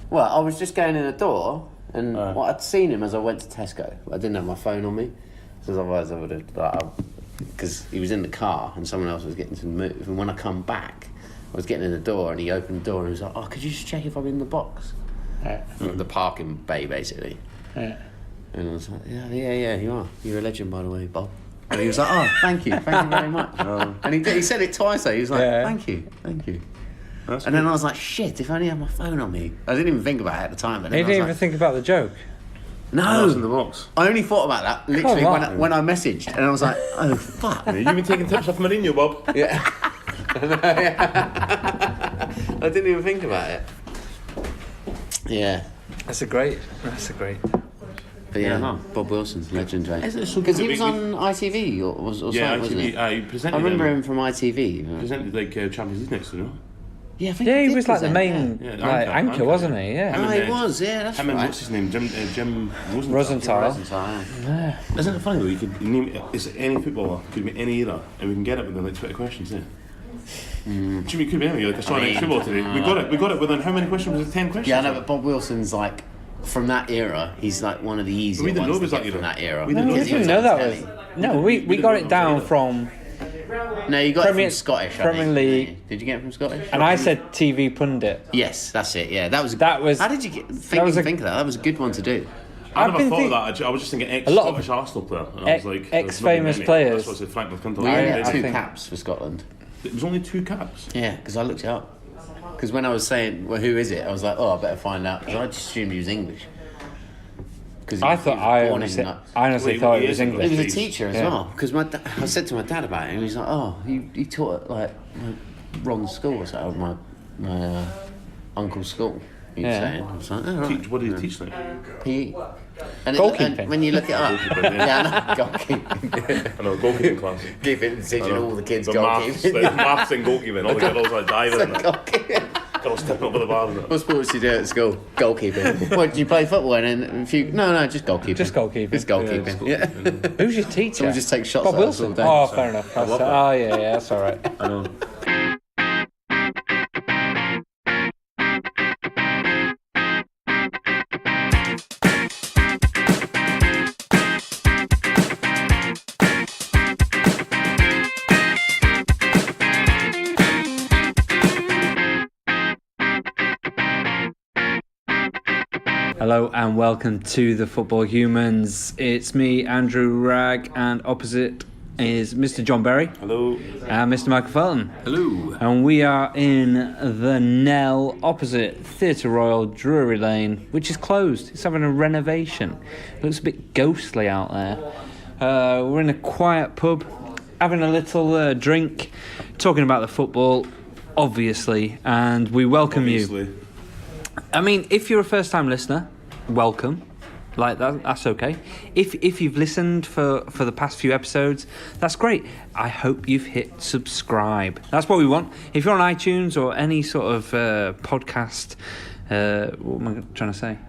Well, I was just going in the door, and I'd seen him as I went to Tesco. I didn't have my phone on me, because otherwise I would have... Because he was in the car, and someone else was getting to move. And when I come back, I was getting in the door, and he opened the door, and he was like, "Oh, could you just check if I'm in the box?" The parking bay, basically. And I was like, yeah, you are. You're a legend, by the way, Bob. And he was like, "Oh, thank you very much." And he said it twice, though. He was like, thank you. That's and then I was like, shit, if I only had my phone on me. I didn't even think about it at the time. But you didn't even think about the joke? No. I was in the box. I only thought about that, literally, when I messaged. And I was like, oh, fuck. You've been taking tips off Mourinho, Bob. Yeah. I didn't even think about it. Yeah. That's a great. But Bob Wilson's legend, right? So because he was on ITV or something, wasn't he? He presented. I remember him from ITV. Presented like Champions League next to him. Yeah, I think he was like the main anchor, wasn't he? Yeah. Oh, he was. Yeah, that's right. What's his name? Jim Rosenthal. Yeah. Isn't it funny though? You could name any footballer, could be any era, and we can get it within like 20 questions. Yeah. Jimmy could be any. Like I saw next football today. We got it within how many questions? Was it 10 questions? Yeah, no, but Bob Wilson's like from that era. He's like one of the easier we didn't ones know to that get from that era. We didn't know that was. No, we got it down from. No, you got it from Scottish. Premier League. Did you get it from Scottish? And I said TV pundit. Yes, that's it. Yeah, that was. How did you think of that? That was a good one to do. I never thought of that. I was just thinking ex-Scottish Arsenal player. And I was like, ex-famous players. That's what I said, Frank McClintock. We only had 2 caps for Scotland. It was only 2 caps? Yeah, because I looked it up. Because when I was saying, well, who is it? I was like, I better find out. Because I just assumed he was English. I honestly thought he was English. He was a teacher as well. Because I said to my dad about it, and he's like, he taught at like Ron's school or something, my uncle's school. He was saying. I was like, right. What did he teach like? PE. Goalkeeping. And when you look it up, goalkeeping. I know, goalkeeping class. Keeping teaching all the kids goalkeeping. Maths and goalkeeping. All the girls like diving. Girls stepping up with the bar. What sports do you do at school? Goalkeeping. What, do you play football and if you... No, just goalkeeping. Just goalkeeping. Yeah. Who's your teacher? Someone just takes shots Bob at us all Wilson. day. Oh, fair enough. Yeah, that's all right. I know. Hello and welcome to the Football Humans. It's me, Andrew Wragg, and opposite is Mr. John Berry. Hello. And Mr. Michael Felton. Hello. And we are in the Nell opposite Theatre Royal, Drury Lane, which is closed. It's having a renovation. It looks a bit ghostly out there. We're in a quiet pub, having a little drink, talking about the football, obviously, and we welcome you. I mean, if you're a first-time listener, welcome. Like that's okay. If you've listened for the past few episodes, that's great. I hope you've hit subscribe. That's what we want. If you're on iTunes or any sort of podcast, what am I trying to say?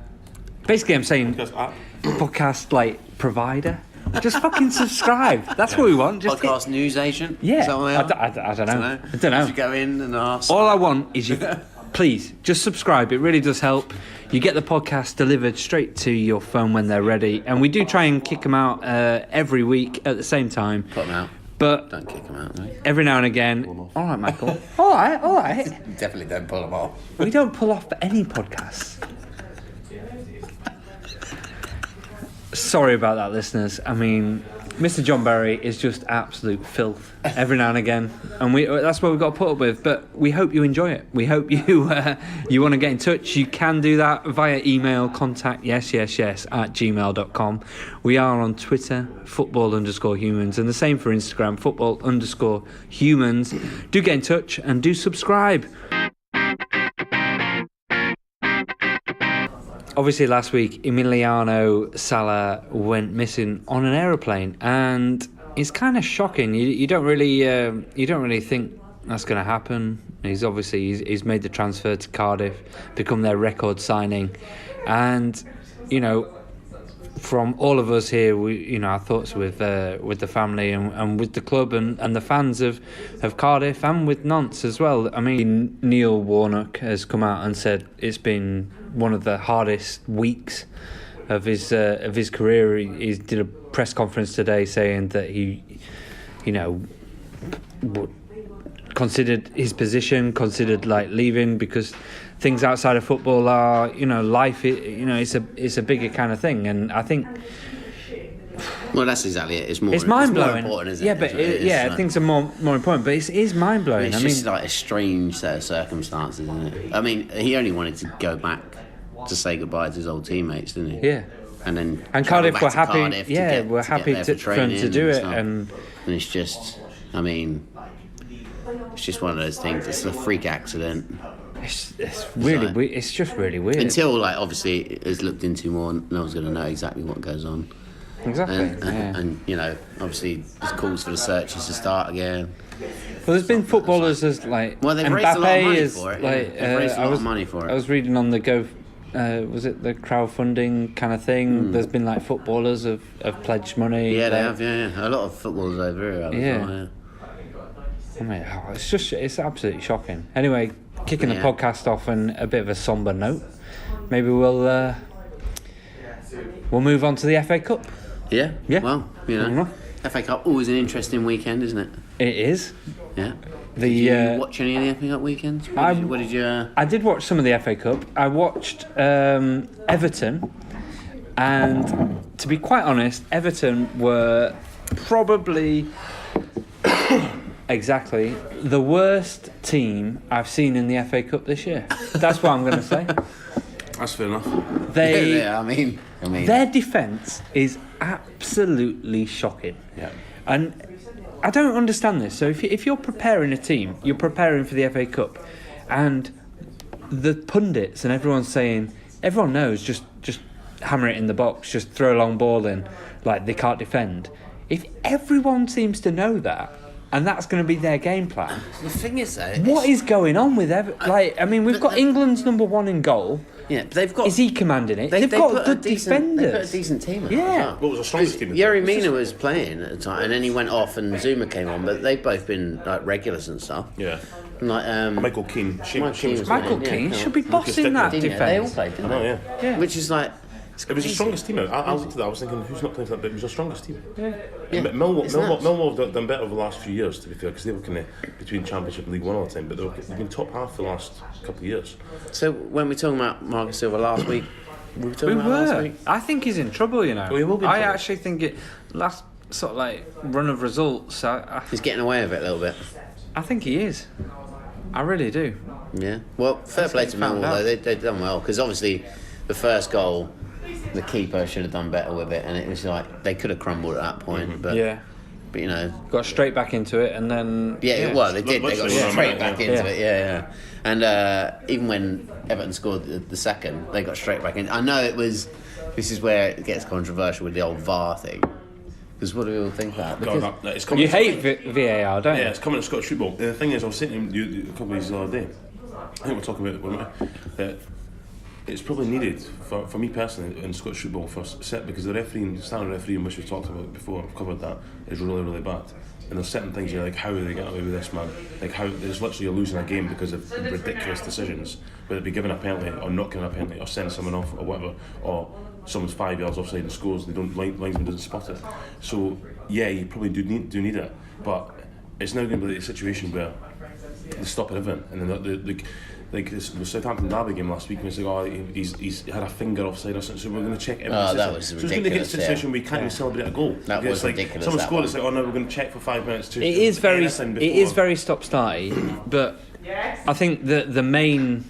Basically, I'm saying podcast like provider. Just fucking subscribe. That's what we want. Just podcast news agent. Yeah. Is that what they are? I don't know. I don't know. You go in and ask. All I want is you. Please, just subscribe. It really does help. You get the podcast delivered straight to your phone when they're ready. And we do try and kick them out every week at the same time. Put them out. But don't kick them out, no. Every now and again. All right, Michael. All right. Definitely don't pull them off. We don't pull off any podcasts. Sorry about that, listeners. I mean, Mr. John Berry is just absolute filth every now and again, and that's what we've got to put up with. But we hope you enjoy it. We hope you want to get in touch. You can do that via email, contact yes at gmail.com. We are on Twitter, football_humans, and the same for Instagram, football_humans. Do get in touch and do subscribe. Obviously, last week Emiliano Sala went missing on an aeroplane, and it's kind of shocking. You don't really think that's going to happen. He's made the transfer to Cardiff, become their record signing, and from all of us here, our thoughts with the family and with the club and the fans of Cardiff and with Nantes as well. I mean, Neil Warnock has come out and said it's been one of the hardest weeks of his career. He did a press conference today saying that he, considered his position, considered like leaving because things outside of football are, life. It's a bigger kind of thing, and I think. Well, that's exactly it. It's mind blowing. More important, isn't yeah, it? But things are more important. But it is mind blowing. It's just like a strange set of circumstances, isn't it? I mean, he only wanted to go back to say goodbye to his old teammates, didn't he? Yeah. And Cardiff were happy. Cardiff we're happy for him to do it, and it's just, I mean, it's just one of those things. It's a freak accident. It's really weird. It's just really weird. Until, like, obviously it's looked into more, no one's going to know exactly what goes on. Exactly. And obviously there's calls for the searches to start again. Well, there's been footballers as like they've raised a lot of money for it. They've raised a lot of money for it. I was reading on the Go. Was it the crowdfunding kind of thing? There's been like footballers have pledged money. Yeah, they have. Yeah, a lot of footballers over here have as well. I mean, it's absolutely shocking. Anyway, kicking the podcast off on a bit of a somber note. Maybe we'll move on to the FA Cup. Yeah. Well, Mm-hmm. FA Cup always an interesting weekend, isn't it? It is. Yeah. Did you watch any of the FA Cup weekends? What did you? I did watch some of the FA Cup. I watched Everton, and to be quite honest, Everton were probably exactly the worst team I've seen in the FA Cup this year. That's what I'm going to say. That's fair enough. I mean, their defence is absolutely shocking. Yeah. And I don't understand this. So if you're preparing a team, you're preparing for the FA Cup, and the pundits and everyone knows, just hammer it in the box, just throw a long ball in, like they can't defend. If everyone seems to know that, and that's going to be their game plan, the thing is, though, what is going on with Everton? We've got England's number one in goal. Yeah, but they've got. Is he commanding it? They've got good defenders. They put a decent team out. Yeah. What was the strongest team? Yerry Mina was playing at the time, and then he went off, and Zuma came on. But they've both been like regulars and stuff. Yeah. And, like Michael Keane. Michael Keane should be bossing that defence. They all played, didn't they? Yeah. Which is like. It was the strongest team. I looked at that. I was thinking, who's not playing for that? But it was the strongest team. Yeah. But Millwall have done better over the last few years, to be fair, because they were kind of between Championship and League One all the time. But they've been top half for the last couple of years. So when we were talking about Marcus Silva last week, last week. I think he's in trouble. We will be in trouble. I actually think last sort of like run of results. He's getting away with it a little bit. I think he is. I really do. Yeah. Well, fair play to Millwall though. They've done well, because obviously the first goal, the keeper should have done better with it, and it was like they could have crumbled at that point. But got straight back into it, and then they did. They got straight back into it. Yeah. And even when Everton scored the second, they got straight back in. I know it was. This is where it gets controversial with the old VAR thing. Because what do we all think about? You hate VAR, don't you? Yeah, it's coming to Scottish football. The thing is, I was sitting a couple of weeks the other day. I think we're talking about it, weren't we? That it's probably needed for me personally in Scottish football first set, because the standard refereeing, which we've talked about before, I've covered that, is really, really bad. And there's certain things you're like, how do they get away with this, man? Like, how there's literally you're losing a game because of ridiculous decisions, whether it be giving a penalty or not giving a penalty or sending someone off or whatever, or someone's 5 yards offside and scores, linesman doesn't spot it. So yeah, you probably do need it, but it's now going to be a situation where they stop at everything, and then like the Southampton derby game last week, and it's like, he's had a finger offside or something, so we're going to check everything. Oh, that was ridiculous. So it's going to get a situation where you can't even celebrate a goal. That was ridiculous. Someone scored, it's like, oh no, we're going to check for 5 minutes. It is very stop-starty, but I think the main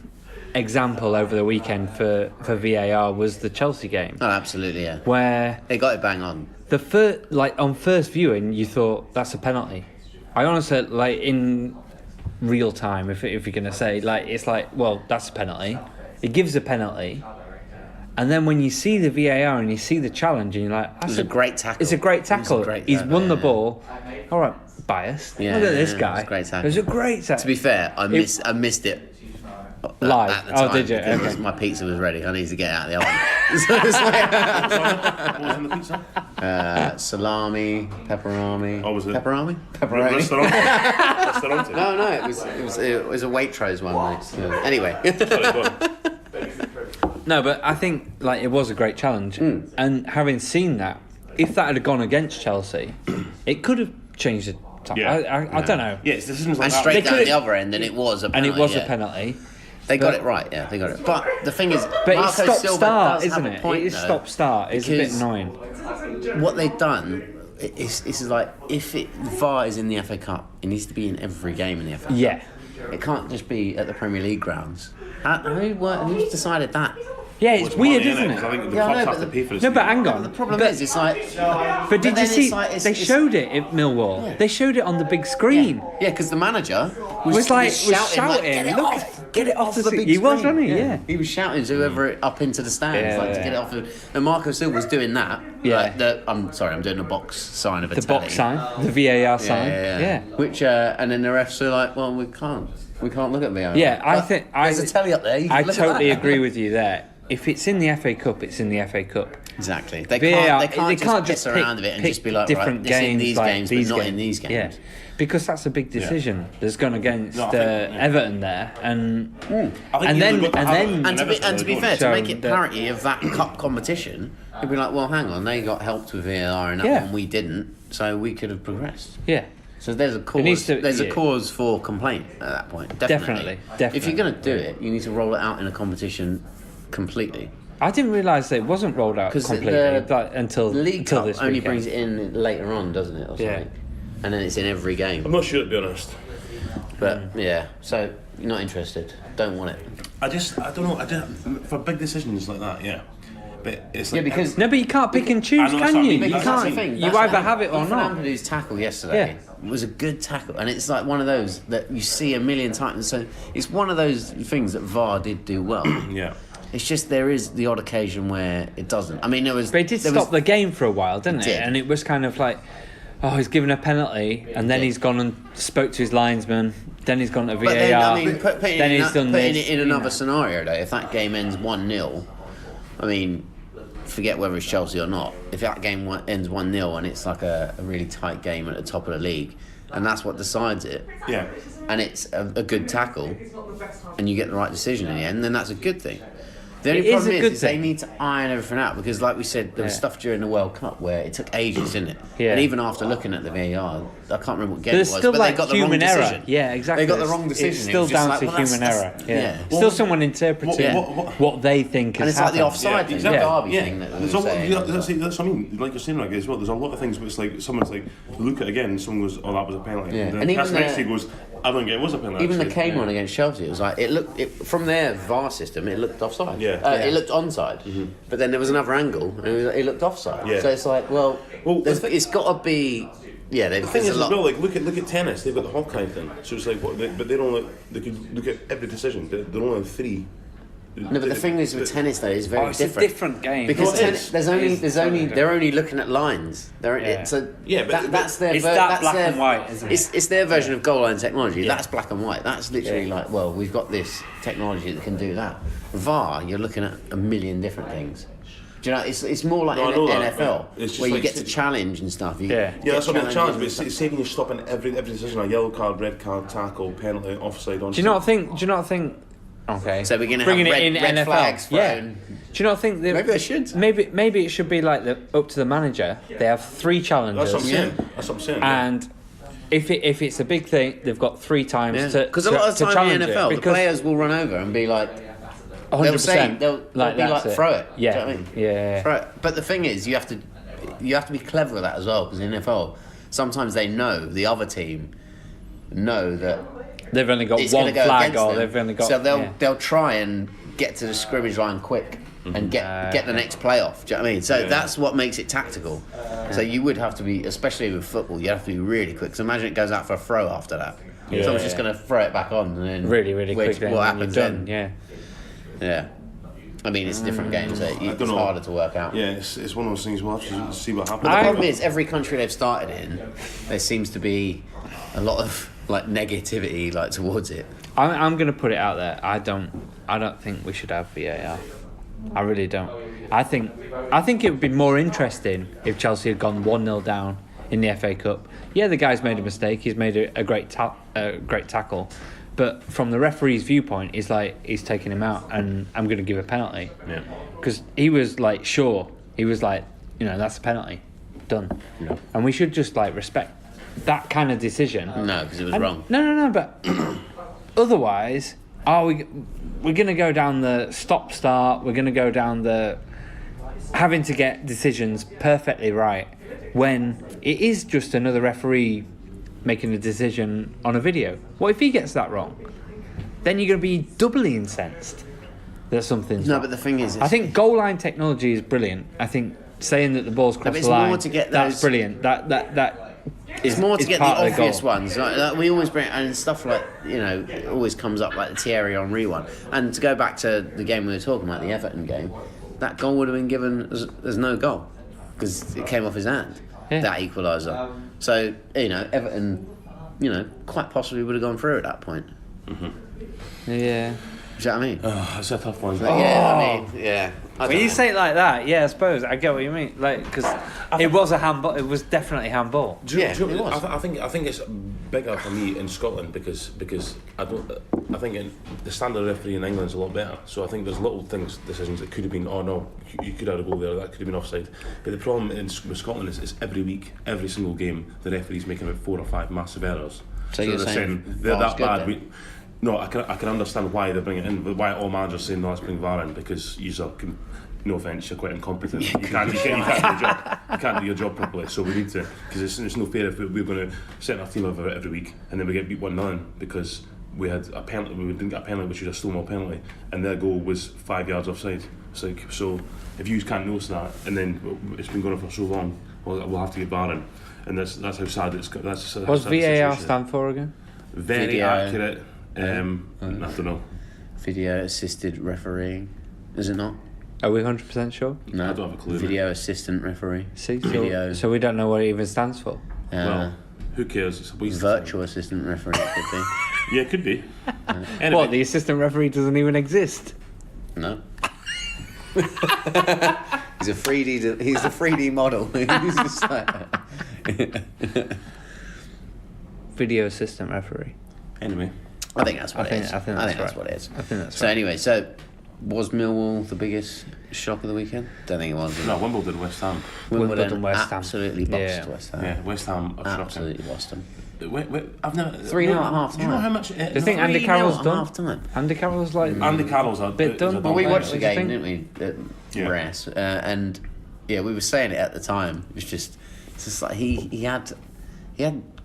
example over the weekend for VAR was the Chelsea game. Oh, absolutely, yeah. Where they got it bang on. On first viewing, you thought that's a penalty. I honestly, in real time, if you're going to say, it's like, well, that's a penalty. It gives a penalty. And then when you see the VAR and you see the challenge, and you're like, it's a great tackle. It's a great tackle. He's won the ball. All right, biased. Yeah, look at this guy. It was a great tackle. It was a great tackle. To be fair, I missed it Live. at the Oh, time. did you? Because Okay. my pizza was ready. I needed to get it out of the oven. So it's What was in the pizza? like, salami, pepperoni. Oh, was it? Pepperoni? Pepperoni. Restaurant. No, it was a Waitrose one, mate. So, anyway. Sorry, go on. No, but I think like it was a great challenge, and having seen that, if that had gone against Chelsea, it could have changed the time. Yeah. I don't know. Yeah, it's decisions like And that. straight They down could've- the other end, and it was a penalty. And it was yeah. a penalty. They got But- it right, yeah, they got it. But the thing is, But Marco it's stop Silva start, does isn't have a it? point, It is though, stop start. It's a bit because annoying. What they've done is like, if VAR is in the FA Cup, it needs to be in every game in the FA Cup. Yeah. It can't just be at the Premier League grounds. Who's decided that? Yeah, it's weird, Money, isn't innit? 'Cause I it? think the Yeah, I clubs know, have to but pay for this. No, but hang on. The problem But- is, it's like... But did you then see? it's like, They showed it at Millwall. They showed it on the big screen. Yeah, because the manager Was shouting, like, get it look, off, get it off the screen." big He screen. was, wasn't he? Yeah. He was shouting to whoever up into the stands, Yeah, like to yeah. get it off. And Marco Silva was doing that. Yeah. Like I'm sorry, I'm doing a box sign of a The telly. box sign, the VAR sign. Yeah. Which and then the refs are like, well, we can't look at VAR. Yeah, I But think there's a telly up there. You can I look at totally that. agree with you there. If it's in the FA Cup, it's in the FA Cup. Exactly. They VAR, can't just piss around with it and just be like, different right, this in these like games, but not in these games. Yeah, because that's a big decision. There's gone against No, I think, Everton there, and I think and you then really got to and have then it. And to be fair, to So make it that- parity of that cup competition, you'd be like, well, hang on, they got helped with VAR in that Yeah. one, we didn't, so we could have progressed. yeah. So there's a cause. needs to- there's a yeah. cause for complaint at that point. Definitely. Definitely. If you're going to do it, you need to roll it out in a competition completely. I didn't realise that it wasn't rolled out 'Cause completely until The League until Cup this only weekend. brings it in later on, doesn't it, or something? Yeah. And then it's in every game. I'm not sure, to be honest. But yeah, so you're not interested. Don't want it. I don't know. For big decisions like that, yeah. But it's like, Yeah, because No, but you can't pick and I choose, know, that's can what I you? mean, You that's can't. the thing. You either have it or Ethan not. Ampadu's tackle yesterday was a good tackle, and it's like one of those that you see a million times. So it's one of those things that VAR did do well. yeah. It's just there is the odd occasion where it doesn't. I mean, there was. But it did there stop was, the game for a while, didn't It it? did. And it was kind of like, oh, he's given a penalty, and then did. he's gone and spoke to his linesman. Then he's gone to VAR. But then, I mean, putting then he's done it this. in you another know. scenario, though, if that game ends 1-0, I mean, forget whether it's Chelsea or not. If that game ends 1-0 and it's like a really tight game at the top of the league, and that's what decides it, Yeah. and it's a good tackle, and you get the right decision in the end, then that's a good thing. The only It is problem a good is they thing. need to iron everything out because, like we said, there was Yeah. stuff during the World Cup where it took ages, didn't it? Yeah. And even after looking at the VAR, I can't remember what game There's it was, still but like they got the human wrong error. decision. Yeah, exactly. They got the wrong decision. It's It still was just down like, to well, human that's- error. yeah. Yeah. Well, Still someone interpreting Yeah. what they think And has it's like the happened. offside thing, exactly. the Derby Yeah. thing that we There's were a lot, saying. that's what I mean. Like you're saying, like as well. There's a lot of things where it's like someone's like look at it again, and someone goes, "Oh, that was a penalty." Yeah. And And the even person next the- to you goes, "I don't get it was a penalty." Even the actually." Kane one against Chelsea, it was like from their VAR system, it looked offside. Yeah. It looked onside, but then there was another angle, and it looked offside. Yeah. So it's like, well, it's got to be. Yeah, The thing there's is, a as lot. well, like look at tennis. They've got the Hawkeye thing, so it's like, but they don't. They could look at every decision. They're only on 3. No, but the thing is with tennis though, it's very it's a different. different game. Because Well, it tennis, is. they're only looking at lines. It's a Yeah, but- that's their It's ver- that that's black their, and white, isn't it? It's their version of goal line technology. That's black and white. That's literally like, well, we've got this technology that can do that. VAR, you're looking at a million different things. Do you know? It's more like No, I know that, NFL, but it's just where you like- get to challenge and stuff. You Yeah. get Yeah, that's what I mean. The challenge, but challenges and it's saving you stopping every decision: a yellow card, red card, tackle, penalty, offside. On. Do you not think? Okay. So we're gonna bringing have it in red NFL. flags Yeah. thrown. Do you not think that Maybe I should. Maybe it should be like up to the manager. They have 3 challenges. That's what I'm saying. That's what I'm saying. yeah. And if it's a big thing, they've got 3 times to Because a lot of to the time challenge in the NFL, it. the players will run over and be like, 100%. they'll say, they'll be like, that's throw it. Yeah. Do you know what I mean? Yeah. Throw it. But the thing is, you have to be clever with that as well, because in the NFL, sometimes they know, the other team know that They've only got it's one going to go flag, against or them. they've only got. So they'll yeah. they'll try and get to the scrimmage line quick and get the next play off. Do you know what I mean? So that's what makes it tactical. So you would have to be, especially with football, you have to be really quick. So imagine it goes out for a throw after that. Yeah. Someone's just going to throw it back on and then really quick. Then What when happens you're done? then? Yeah. Yeah. I mean, it's different games, so it's don't know. harder to work out. Yeah, it's one of those things. We'll have to see what happens. But the problem is, every country they've started in, there seems to be a lot of like negativity like towards it. I'm going to put it out there. I don't think we should have VAR. I really don't. I think it would be more interesting if Chelsea had gone 1-0 down in the FA Cup. Yeah, the guy's made a mistake. He's made a great tackle. But from the referee's viewpoint, he's taking him out, and I'm going to give a penalty. Yeah. Because he was like, sure. He was like, that's a penalty. Done. Yeah. And we should just respect that kind of decision. No, because it was wrong. No. But otherwise, we're going to go down the stop-start. We're going to go down the having to get decisions perfectly right when it is just another referee making a decision on a video. What if he gets that wrong? Then you're going to be doubly incensed that something's wrong. But the thing is... I think goal line technology is brilliant. I think saying that the ball's crossed the line, that's brilliant. It's more to get the obvious ones. Like we always bring, and stuff like, it always comes up like the Thierry Henry one. And to go back to the game we were talking about, the Everton game, that goal would have been given as no goal because it came off his hand, that equaliser. So, Everton, quite possibly would have gone through at that point. Mm-hmm. Yeah. Do you know what I mean? That's a tough one. Yeah. When you say it like that, I suppose I get what you mean. Because it was a handball. It was definitely handball. It was. I think it's bigger for me in Scotland because I think the standard referee in England is a lot better. So I think there's little decisions that could have been, oh no, you could have a goal there, that could have been offside. But the problem with Scotland is every week, every single game, the referee's making about 4 or 5 massive errors. So you're saying they're that bad. No, I can understand why they bring it in, but why all managers saying, no, let's bring VAR in, because no offence, you're quite incompetent. You can't do your job. You can't do your job properly, so we need to, because it's no fair if we're going to set our team over every week and then we get beat 1-0 because we had a penalty, we didn't get a penalty, which was a Stonewall penalty, and their goal was 5 yards offside. It's like, so if you can't notice that, and then it's been going on for so long, we'll have to get VAR in, and that's how sad it's got. What's VAR stand for again? Very Video. accurate. I don't know. Video assisted refereeing, is it not? Are we 100% sure? No, I don't have a clue. Video assistant referee. See, Video. so we don't know what it even stands for. Well, who cares? It's a waste Virtual assistant referee could be. Yeah, it could be. Anyway. What? The assistant referee doesn't even exist? No. He's a 3D. He's a 3D model. He's just like... Video assistant referee. Anyway. I think that's what it is. I think that's that's right. what it is. I think that's so right. anyway, was Millwall the biggest shock of the weekend? Don't think it was. No, Wimbledon, West Ham. Wimbledon, West Ham. Absolutely bossed Yeah. West Ham. Yeah, West Ham are shocking. Absolutely bossed them. I've never 3-0 at half Do you know time. how much? Do you think Andy Carroll's done? Half time. Andy Carroll's Andy Carroll's a bit done. Well, we What watched do the you game, think? didn't we? At Reyes, and we were saying it at the time. It's just like he had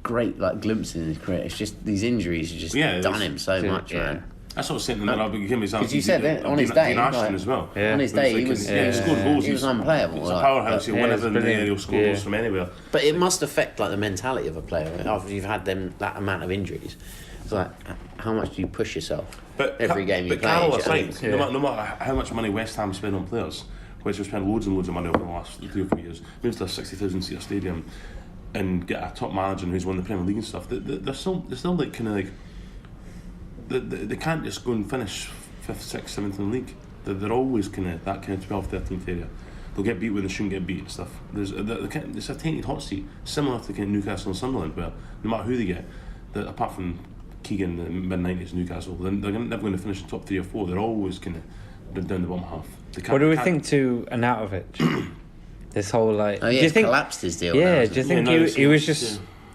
great glimpses in his career. It's just these injuries have just done him so much, man. That's what I was saying, and then I'll give him Because you said it on his day, Dean Ashton as well. Yeah. On his day, he scored goals. He was unplayable. He's a powerhouse. He'll win it's everything there. brilliant. He'll score goals from anywhere. But it must affect the mentality of a player after you've had that amount of injuries. It's like, how much do you push yourself every game you play? Carroll aside, no matter how much money West Ham spend on players, which we've spent loads and loads of money over the last 3 or 4 years, moves to a 60,000 seat stadium, and get a top manager who's won the Premier League and stuff. They're still like kind of like they can't just go and finish 5th, 6th, 7th in the league. They're always kind of that kind of 12th, 13th area. They'll get beat when they shouldn't get beat and stuff. It's a tainted hot seat, similar to kind of Newcastle and Sunderland, where no matter who they get, apart from Keegan in the mid-90s Newcastle, they're never going to finish in top 3 or 4. They're always kind of down the bottom half. What do we think to Arnautovic? This whole do you think collapsed his deal? Yeah, do you think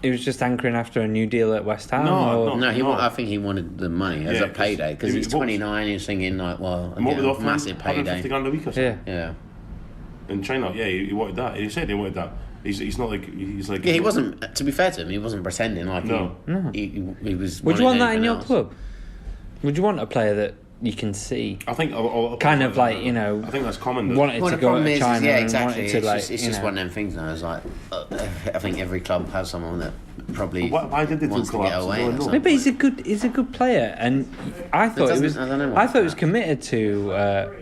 he was just hankering after a new deal at West Ham? No. I think he wanted the money as a payday because he's 29. He's thinking like, well, a massive payday. $150,000 a week or something. Yeah. In China, he wanted that. He said he wanted that. He's not like he's like. Yeah, he wasn't. To be fair to him, he wasn't pretending like he was. Would you want that in your club? Would you want a player that you can see? I think kind of like I think that's common. Wanted to go to China. Exactly. And wanted to it's just one of them things now. It's like I think every club has someone that probably. Why did they wants to get away? No, but he's a good player, and I thought it was committed to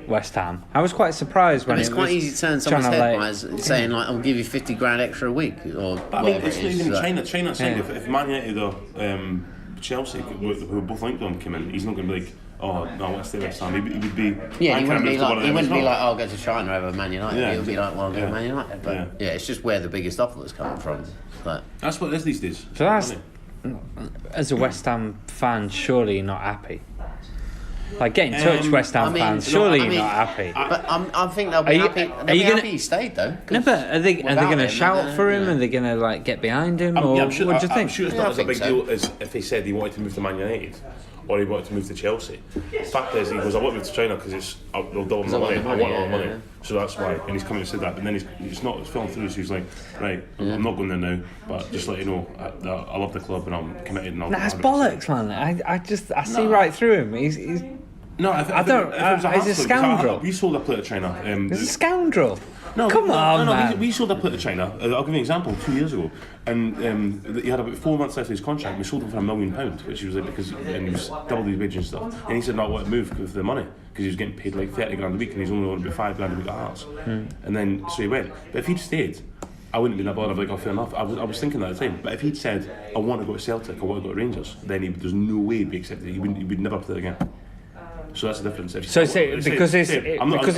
West Ham. I was quite surprised when it's quite easy to turn someone's head by saying like, "I'll give you $50,000 extra a week," or. But I mean, it's not even China. China's saying if Man United Chelsea, who were both linked to him, came in, he's not going to be like, oh no, I want to stay West Ham. He would be. Yeah, he wouldn't be like, oh, I'll go to China over Man United. Yeah. He would be like, well, I'll go to Man United. But yeah, it's just where the biggest offer was coming from. But that's what it is these days. So that's, as a West Ham fan, surely you're not happy. Like, get in touch, West Ham fans. Surely you're not happy. But I think they'll be happy. They'll be happy he stayed though. No, but are they going to shout for him? Are they going to like get behind him? Or what do you think? I'm sure it's not as a big deal as if he said he wanted to move to Man United or he wanted to move to Chelsea. The fact is, he goes, I want to move to China because they'll double my money. I want all the money. So that's why. And he's come and said that. But then it's falling through. So he's like, right, I'm not going there now. But just let you know, I love the club and I'm committed. And that's bollocks, man. I see right through him. He's no, I don't. He's a scoundrel. We sold a player to China. He's a scoundrel. No, come on, man. We sold a player to China. I'll give you an example. 2 years ago, and he had about 4 months left of his contract. We sold him for £1 million, which he was like because and he was doubled his wage and stuff. And he said not want to move with the money because he was getting paid like 30 grand a week, and he's only on about 5 grand a week at Hearts. And then so he went. But if he'd stayed, I wouldn't have been that bothered. I'd be like, oh, fair enough. I was thinking that at the time. But if he'd said, I want to go to Celtic, I want to go to Rangers, then there's no way he'd be accepted. He would never play again. So that's the difference. So because it's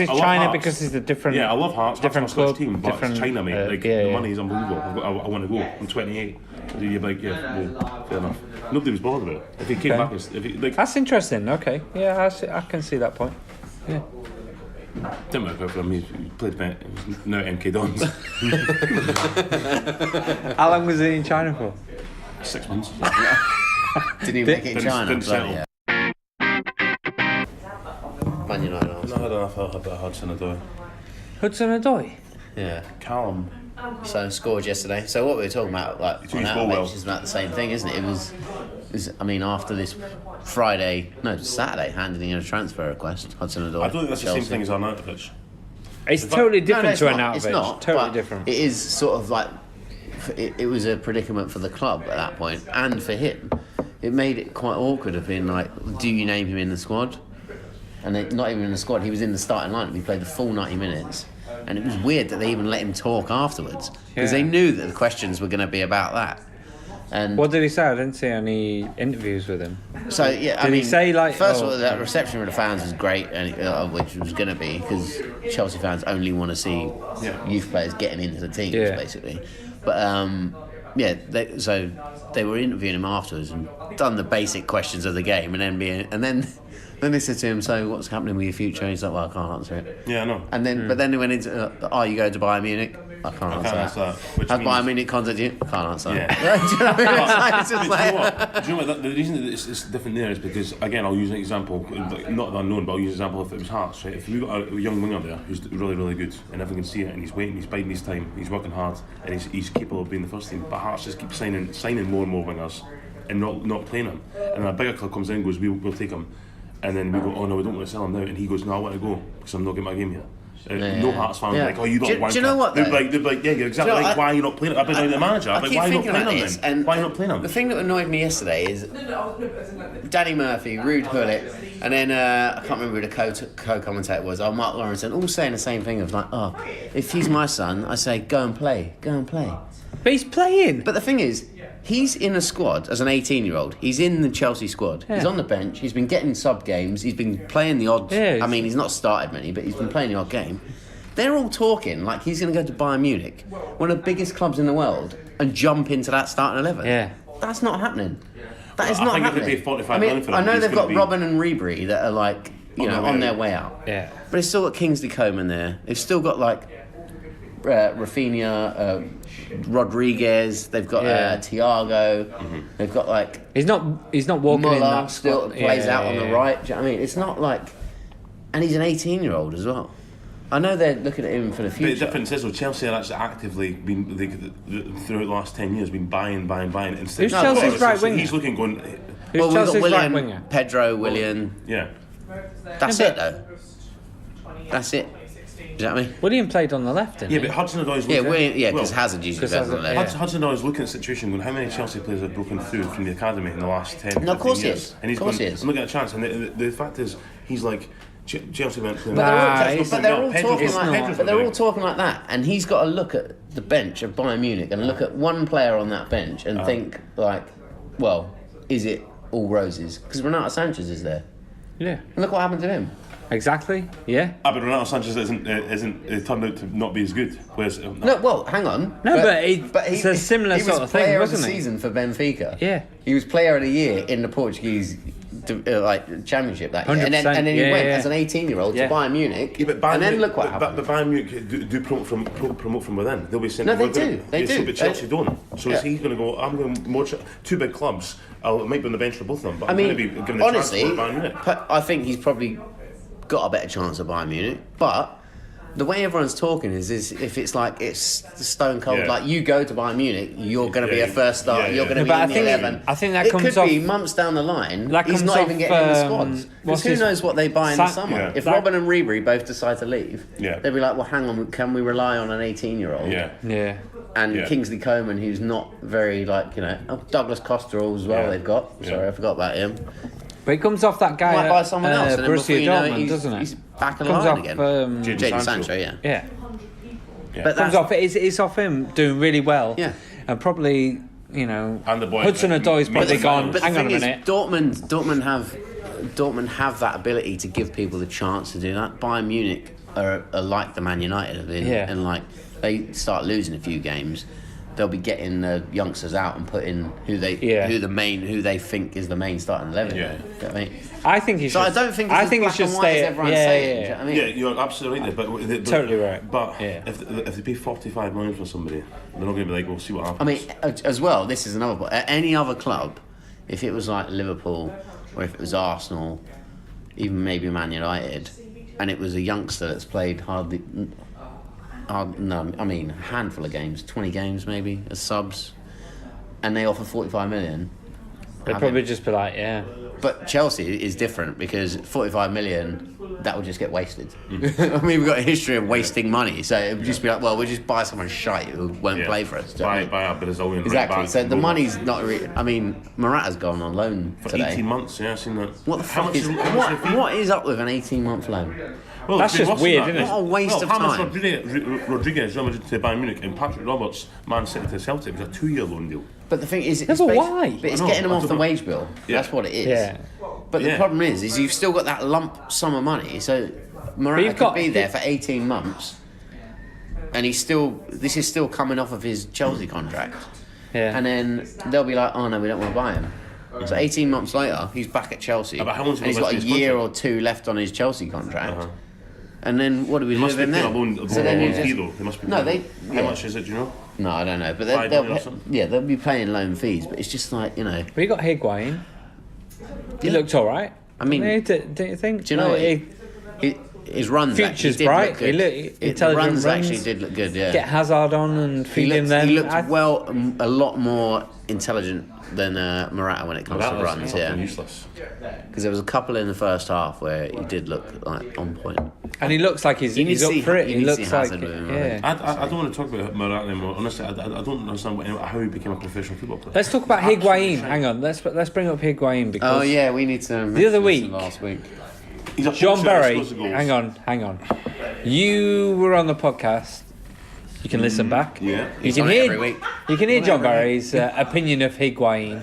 China, because it's a different. Yeah, I love Hearts. Different club, team, but it's China, mate. The money is unbelievable. I want to go. I'm 28. You're like, well, fair enough. Nobody was bothered about it. If he came back, that's interesting. Okay, yeah, I can see that point. Yeah. Didn't work out for him. He played now at MK Dons. How long was he in China for? 6 months. Didn't he make it in China? Didn't settle. Yeah. Man United. No, I don't know if I had Hudson-Odoi. Hudson-Odoi? Yeah. Callum. So scored yesterday. So what we were talking about, like on our bench, is about the same thing, isn't it? It was. I mean, after this Saturday, handing in a transfer request, Hudson-Odoi. I don't think that's the same thing as Arnautovic. It's totally different to Arnautovic. It's not. Totally different. It is sort of like it was a predicament for the club at that point, and for him, it made it quite awkward of being like, do you name him in the squad? And not even in the squad, he was in the starting lineup. He played the full 90 minutes. And it was weird that they even let him talk afterwards. Because they knew that the questions were going to be about that. And what did he say? I didn't see any interviews with him. So, yeah, did he say, like... First of all, the reception with the fans was great, and which was going to be, because Chelsea fans only want to see youth players getting into the teams, basically. But, so they were interviewing him afterwards and done the basic questions of the game, and then they said to him, so what's happening with your future? And he's like, well, I can't answer it. Yeah, I know. And then, but then they went into, you going to Bayern Munich? I can't answer that. Has Bayern Munich contacted you? I can't answer that. Do you know what I mean? Do you know what? The reason that it's different there is because, again, I'll use an example, not that I know, but I'll use an example if it was Hearts, right? If you've got a young winger there who's really, really good and everyone can see it and he's waiting, he's biding his time, he's working hard and he's capable of being the first team, but Hearts just keep signing more and more wingers and not playing them. And a bigger club comes in and goes, we'll take him. And then we go, oh no, we don't want to sell him now. And he goes, no, I want to go because I'm not getting my game here. No Hearts fans are like, oh, you don't want to. Do you know what? They'd be like, yeah, you're exactly right. Why are you not playing? I've been like the manager. I'm like, why are you not playing him then? Why are you not playing him? The thing that annoyed me yesterday is Danny Murphy, Rude Hullet, and then I can't remember who the co-commentator was. Mark Lawrence, and all saying the same thing of like, oh, if he's my son, I say go and play. But he's playing. But the thing is, he's in a squad as an 18-year-old. He's in the Chelsea squad. Yeah. He's on the bench. He's been getting sub games. He's been playing the odd... Yeah, I mean, he's not started many, but he's been playing the odd game. They're all talking like he's going to go to Bayern Munich, one of the biggest clubs in the world, and jump into that starting 11. Yeah. That's not happening. That is not happening. I think it would be 45 million for them. I know they've got Robin and Ribery that are like, on their way out. Yeah. But it's still got Kingsley Coman there. They've still got like Rafinha, Rodriguez. They've got Thiago. Mm-hmm. They've got like he's not walking Muller in that still plays out on the right. Do you know what I mean? It's not like, and he's an 18-year-old as well. I know they're looking at him for the future. But the difference is, Chelsea are actually actively been throughout the last 10 years been buying. Instead, who's Chelsea's right winger? He's looking going. We've got Willian, right winger? Pedro, Willian. Yeah. That's it though. That's it. Do you know what I mean? William played on the left, didn't he? Yeah, but Hudson-Odoi's looking... because Hazard usually plays on the left. Hudson-Odoi's looking at the situation going, how many Chelsea players have broken through from the academy in the last 10 No, of course years? He is. And he's going, I'm not getting a chance. And the fact is, he's like... Chelsea went playing... But they're all talking like that. And he's got to look at the bench of Bayern Munich and look at one player on that bench and think, like, well, is it all roses because Renato Sanchez is there. Yeah. And look what happened to him. Exactly. Yeah. But Renato Sanchez isn't turned out to not be as good. Whereas, No, well, hang on. No, but it's a similar sort of thing, He was wasn't player he? of the season for Benfica. Yeah. He was player of the year in the Portuguese championship that year. And then 100%, he went yeah. as an 18-year-old Yeah. to Bayern Munich. Yeah, but Bayern and then Munich, look what happened. But Bayern Munich do promote from within. They'll be saying, No, they do. They do. But Chelsea don't. So Yeah. is he going to go? I'm going more two big clubs. I might be on the bench for both of them. But I I'm mean, going to be given the honestly, chance for Bayern Munich. I think he's probably got a better chance at Bayern Munich. But the way everyone's talking is if it's like it's stone cold, Yeah. like you go to Bayern Munich, you're going to be a first starter, Yeah, you're yeah. going to be But in the 11. I think that it comes could off. be months down the line. That He's comes not even off, getting in the squads. what's Because who his- knows what they buy in the summer? Yeah. If That- Robin and Ribery both decide to leave, Yeah. they'll be like, well, hang on, can we rely on an 18-year-old? Yeah. Yeah. And Yeah. Kingsley Coman, who's not very, Douglas Costa as well, Yeah. they've got. Yeah. Sorry, I forgot about him. But it comes off that guy Might buy someone else, and then before Borussia you know it, Dortmund, doesn't it? he's back in Comes line off, again. Jadon Jadon Sancho. Sancho, yeah. Yeah. Yeah. But Comes that's off. It's off him doing really well. Yeah. And probably, And the boy Hudson-Odoi's probably But gone. But Hang the on a thing is, minute. Dortmund have that ability to give people the chance to do that. Bayern Munich are like the Man United have been, Yeah. and like they start losing a few games, they'll be getting the youngsters out and putting who they think is the main starting 11. Yeah. You know what I mean? I think he should. So I don't think it's I as think black it should and white stay. as everyone's yeah, saying. yeah, Do you know what I mean? Yeah, you're absolutely right there. But Totally right. But Yeah. if they pay 45 million for somebody, they're not going to be like, we'll see what happens. I mean, as well, this is another point. At any other club, if it was like Liverpool or if it was Arsenal, even maybe Man United, and it was a youngster that's played a handful of games, 20 games maybe, as subs, and they offer 45 million. They'd probably just be like, yeah. But Chelsea is different because 45 million, that would just get wasted. I mean, we've got a history of wasting money, so it would just be like, well, we'll just buy someone shite who won't play for us. Do you know what I mean? Buy a Brazilian. Exactly. Right back So and the go money's not really. I mean, Morata's gone on loan for today. 18 months. Yeah, I've seen that. What the How fuck much is how much the fee? what is up with an 18-month loan? Well, That's it's been just worse than weird, that. isn't it? What a waste of James time. Rodriguez, Real Madrid to Bayern Munich, and Patrick Roberts, Man City to Celtic, was a 2-year loan deal. But the thing is, Yeah, but why? But it's I know, getting them I off don't the know. wage bill. Yeah. That's what it is. Yeah. But the Yeah. problem is you've still got that lump sum of money. So Morata you've could got- be there for 18 months, and this is still coming off of his Chelsea contract. Yeah. And then they'll be like, oh no, we don't want to buy him. So 18 months later, he's back at Chelsea, But how long's he and he's got got a left in his year or contract? two left on his Chelsea contract. And then what do we do Must with be him paying then? a So then you loan just- fee though. They must be No, paying- they- How yeah. much is it? Do you know? No, I don't know, but 5 million or something? they'll be paying loan fees. But it's just like, you know, But you got Higuain. He Yeah. looked all right. I mean, don't you think? do you know what? His runs Future's actually did bright. look good. He The intelligent runs actually runs. did look good. Yeah, Get Hazard on and he feed him looked, then. he looked I- a lot more intelligent than Morata when it comes to runs. Yeah, Useless. because there was a couple in the first half where he did look like on point. And he looks like he's You need he's to up see- for it. you He need to see looks like Hazard with him, I yeah. I don't want to talk about Morata anymore. Honestly, I don't understand how he became a professional football player. Let's talk about Absolute Higuain. shite. Hang on. Let's bring up Higuain because Oh yeah, we need to. The other mention this week- last week. He's a John poacher that Berry. scores the goals. Hang on. You were on the podcast. You can listen back. Yeah. You He's can on it hear. every week. You can hear On John every week. Barry's opinion of Higuain,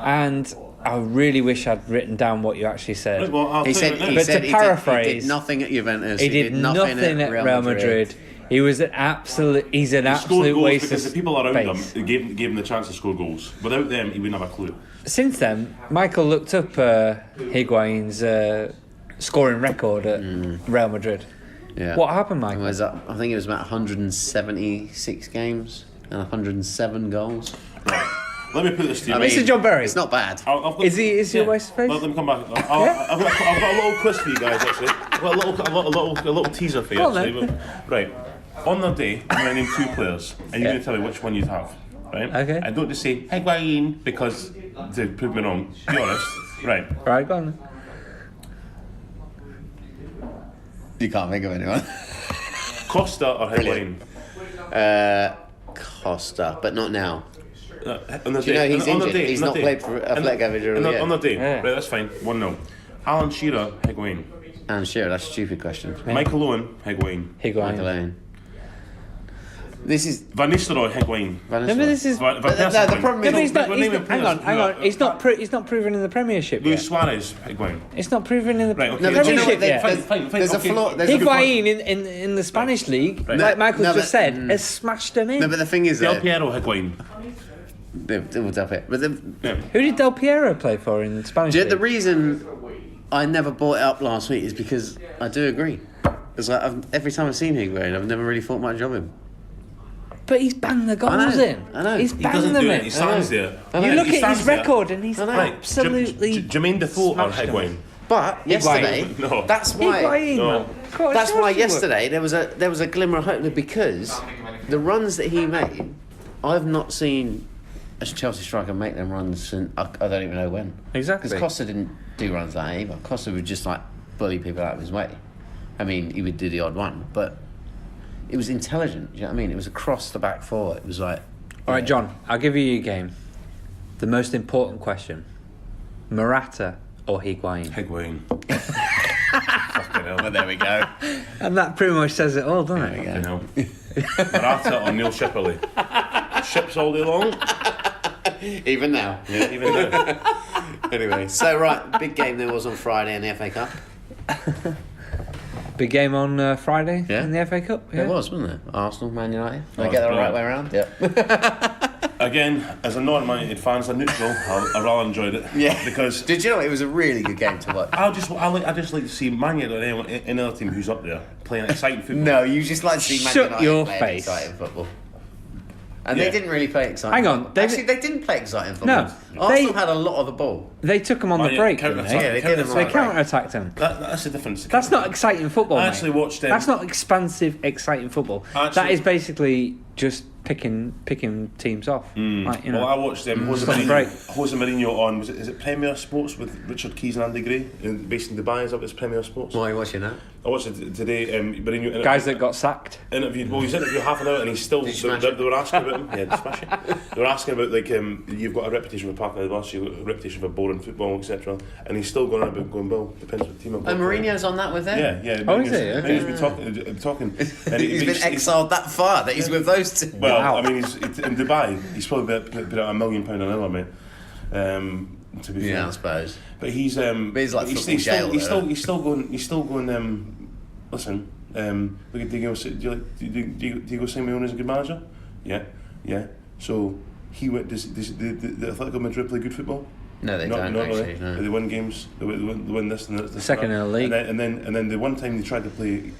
and I really wish I'd written down what you actually said. Right, well, I'll He tell said you right he now. But said to he paraphrase, did nothing at Juventus. He did nothing at Real Madrid. He was an absolute. He's an He scored absolute goals waste because of the people around space. him gave him the chance to score goals. Without them, he wouldn't have a clue. Since then, Michael looked up Higuain's scoring record at Real Madrid. Yeah. What happened, It Michael? was up, I think it was about 176 games and 107 goals. Right. Let me put this to you. I This mean, is John Berry. It's not bad. Is he a waste of space? Let them come back. I've got a little quiz for you guys actually. I've got a little teaser for you Go on, actually. then. Right. On the day, I'm going to name 2 players, and you're Yeah. going to tell me which one you'd have. Right? Okay. And don't just say Higuain because they prove me wrong. Be honest. Right. Right, go on. You can't think of anyone. Costa or Higuain? Costa, but not now. On the Do you know day- he's on the injured? day- He's on not the day. played for Athletic Madrid yet. On the day. Yeah. Right, that's fine. 1-0. Alan Shearer, Higuain. And sure, that's a stupid question. Michael Owen, Higuain. Higuain. Michael Owen. This is Van Nistelrooy, Higuain. No, but this is. Van no, Persie, the Higuain. problem No, but is he's not. We're He's naming not hang on, players. hang on. It's not proven in the Premiership Luis yet. Suarez, Higuain. It's not proven in the Right, okay. no, but do you know Premiership what? yet. Fine, There's a okay. flaw. There's a good point. Higuain in the Spanish league, Right. like Michael No, just but- said, has smashed them in. No, but the thing is, Del though, Piero, Higuain. we'll tap it. But Yeah. Who did Del Piero play for in the Spanish league? the reason I never brought it up last week is because I do agree. It's like every time I've seen Higuain, I've never really thought much of him. But he's banged the goals in. I know. He's He He banged doesn't them do in. it. He stands there. You look He at stands his there. record and he's Right. absolutely. Jermaine Defoe or smashed him. Higuain? But yesterday, No. that's why. Higuain, No. man. God, That's sure why he would. yesterday there was a glimmer of hope because the runs that he made, I've not seen a Chelsea striker make them runs since I don't even know when. Exactly. Because Costa didn't do runs like that either. Costa would just like bully people out of his way. I mean, he would do the odd one, but it was intelligent. Do you know what I mean? It was across the back four. It was like. All right, John, I'll give you your game. The most important question: Morata or Higuain? Higuain. Fucking hell. Well, there we go. And that pretty much says it all, doesn't it? Fucking hell. Morata or Neil Shipperley? Ships all day long? Even now. Yeah, even now. Anyway, so right, big game there was on Friday in the FA Cup. Big game on Friday Yeah. in the FA Cup. Yeah. It was, wasn't it? Arsenal, Man United. Did I Oh, get the brilliant. right way around? Yep. Again, as a non-Man United fan, as a neutral, I rather enjoyed it. Yeah. Because Did you know it was a really good game to watch? I just like to see Man United or anyone, any other team who's up there playing exciting football. No, you just like to see Man Shut United your play face. exciting football. And Yeah. they didn't really play exciting Hang on, football. David- Actually, they didn't play exciting football. No, Arsenal they- had a lot of the ball. They took him on the Oh, yeah, break, didn't counter-attack. they? Yeah, they did. counter-attack. They Right. counter-attacked him. That's the difference. That's not exciting football, I mate. actually watched them. That's not expansive, exciting football. Actually- That is basically just picking teams off. Like, you know. Well, I watched Jose Stop the break. Mourinho on, is it Premier Sports with Richard Keys and Andy Gray, based in Dubai, is that what it's Premier Sports? Why are you watching that? I watched it today, Mourinho Guys that got sacked. interviewed, well, he's interviewed half an hour and he's still, Did you smash they were asking about him, yeah, smash it. They were asking about, like, you've got a reputation for parking the bus, you've got a reputation for boring football, etc. And he's still going on about going, well, depends what team I'm And Mourinho's on that with them? Yeah. Oh, is he? Mourinho's been talking. And He's been exiled that far that he's with those two. Well, Wow. I mean, he's in Dubai. He's probably put out £1 million an hour, mate. To be fair, Yeah, I suppose. but he's he's like football jail, though. he's still going. Listen, look at Diego. Do you go Simeone is a good manager? Yeah. So he went. Does the Atletico Madrid play good football? No, they don't not actually. really. No. They win games. They win this and this. Second in the league. And then the one time they tried to play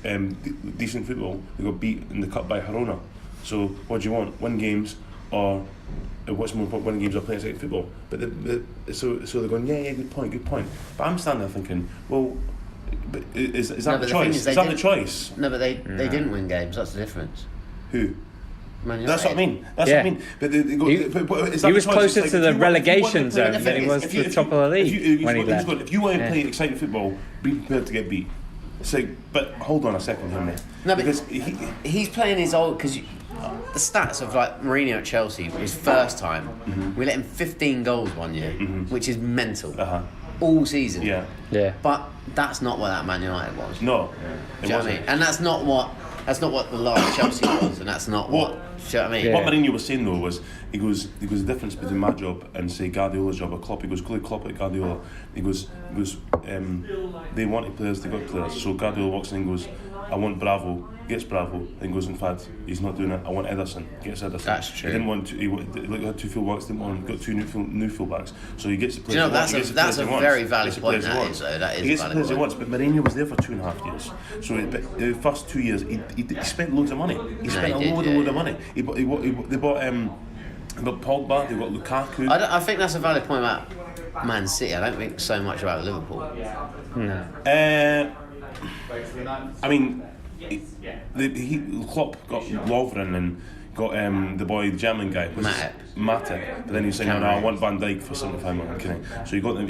decent football, they got beat in the cup by Girona. So what do you want? Win games or what's more important? Winning games or playing exciting football? But so they're going, yeah, good point. But I'm standing there thinking, well, but is that No, the but choice? thing Is that the choice? No, but they didn't win games. That's the difference. Who? Man That's what I United. mean. That's Yeah. what I mean. But they go, He- but is that he the was choice? closer It's to like, the if you want to relegation play- zone than he was if to the top of the league when he left. If you want to play exciting football, be prepared to get beat. It's like, but hold on a second here, mate. No, but because he's playing his old because the stats of like Mourinho at Chelsea, his first time, we let him 15 goals one year, which is mental. All season. yeah, But that's not what that Man United was. no, Do you know what I mean? And that's not what the last Chelsea was, and that's not what. Do you know what I mean? Yeah. What Mourinho was saying though was he goes the difference between my job and say Guardiola's job or Klopp. He goes clearly Klopp at Guardiola. He goes they wanted players, they got players. So Guardiola walks in and goes, I want Bravo, gets Bravo, then goes, in fact, he's not doing it. I want Ederson, gets Ederson. That's true. He didn't want to. He had two full-backs, didn't want. Got two new full-backs. So he gets the players. Do you know, he wants, he gets the that's players a he wants. very He valid gets the point, players he that wants. is, though. That is He gets a the valid players he point. wants. But Mourinho was there for 2.5 years. So the first 2 years, he spent loads of money. He spent he did, a load of money. They bought Pogba. They got Lukaku. I think that's a valid point about Man City. I don't think so much about Liverpool. I mean, Klopp got Lovren and got the boy, the German guy, Matip. But then he was saying, no, I want Van Dijk for 75 million. Kidding. So he got them,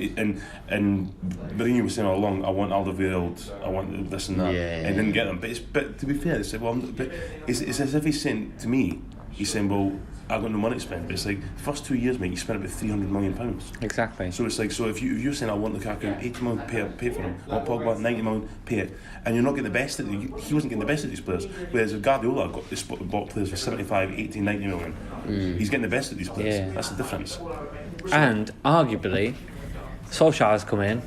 and Mourinho was saying all along, I want Alderweireld, I want this and that. And he didn't get them. But to be fair, they said, well, but it's as if he's saying to me, he's saying, well, I've got no money to spend. But it's like the first 2 years, mate, you spent about £300 million. Exactly. So it's like, so if you're saying I want Lukaku, 80 million, pay for him. I want Pogba, 90 million, pay it, and you're not getting the best of it. He wasn't getting the best of these players. Whereas if Guardiola bought players for 75, 80, 90 million, he's getting the best of these players. Yeah. That's the difference. And arguably, Solskjaer's come in.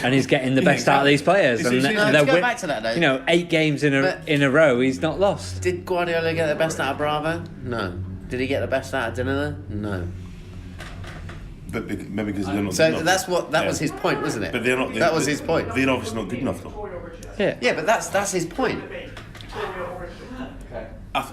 And he's getting the best out of these players. And to go back to that though, you know, 8 games in a row, he's not lost. Did Guardiola get the best out of Bravo? No. Did he get the best out of Dinner? No. But maybe because they're not. So good that's enough. what that was his point, wasn't it? But they're not. That was his point. They're obviously not good enough though. Yeah. Yeah, but that's his point.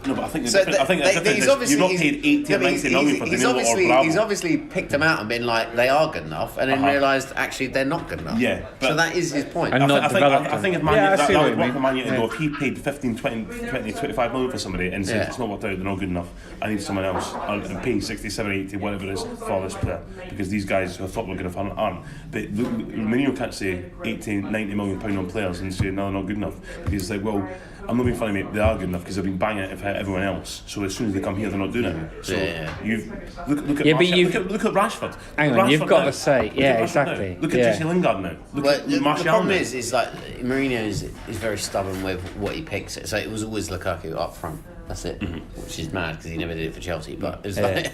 No, but I think So I think he's obviously you're not paid 80 or 90 million for Danilo or Bravo. He's obviously picked them out and been like they are good enough, and then realised actually they're not good enough. Yeah, but so that is his point. And not developed I think if them. Yeah, I that see what would you work mean. for Man United Yeah. if he paid 15, 20, 25 million for somebody and said it's not worked out, they're not good enough, I need someone else, and pay 60, 70, 80, whatever it is for this player, because these guys who I thought were good enough aren't. But Mourinho can't say 80, 90 million pound on players and say no, they're not good enough, because it's like, well, I'm not being funny, mate. They are good enough because they've been banging it for everyone else. So as soon as they come here, they're not doing it. So you've look at look at Rashford. Hang on, Rashford you've got now. to say, Look yeah, at Rashford exactly. now. Look at Yeah. Jesse Lingard now. Look Well, at the Martial problem now. is like Mourinho is very stubborn with what he picks. So it was always Lukaku up front. That's it, which is mad because he never did it for Chelsea. But it was like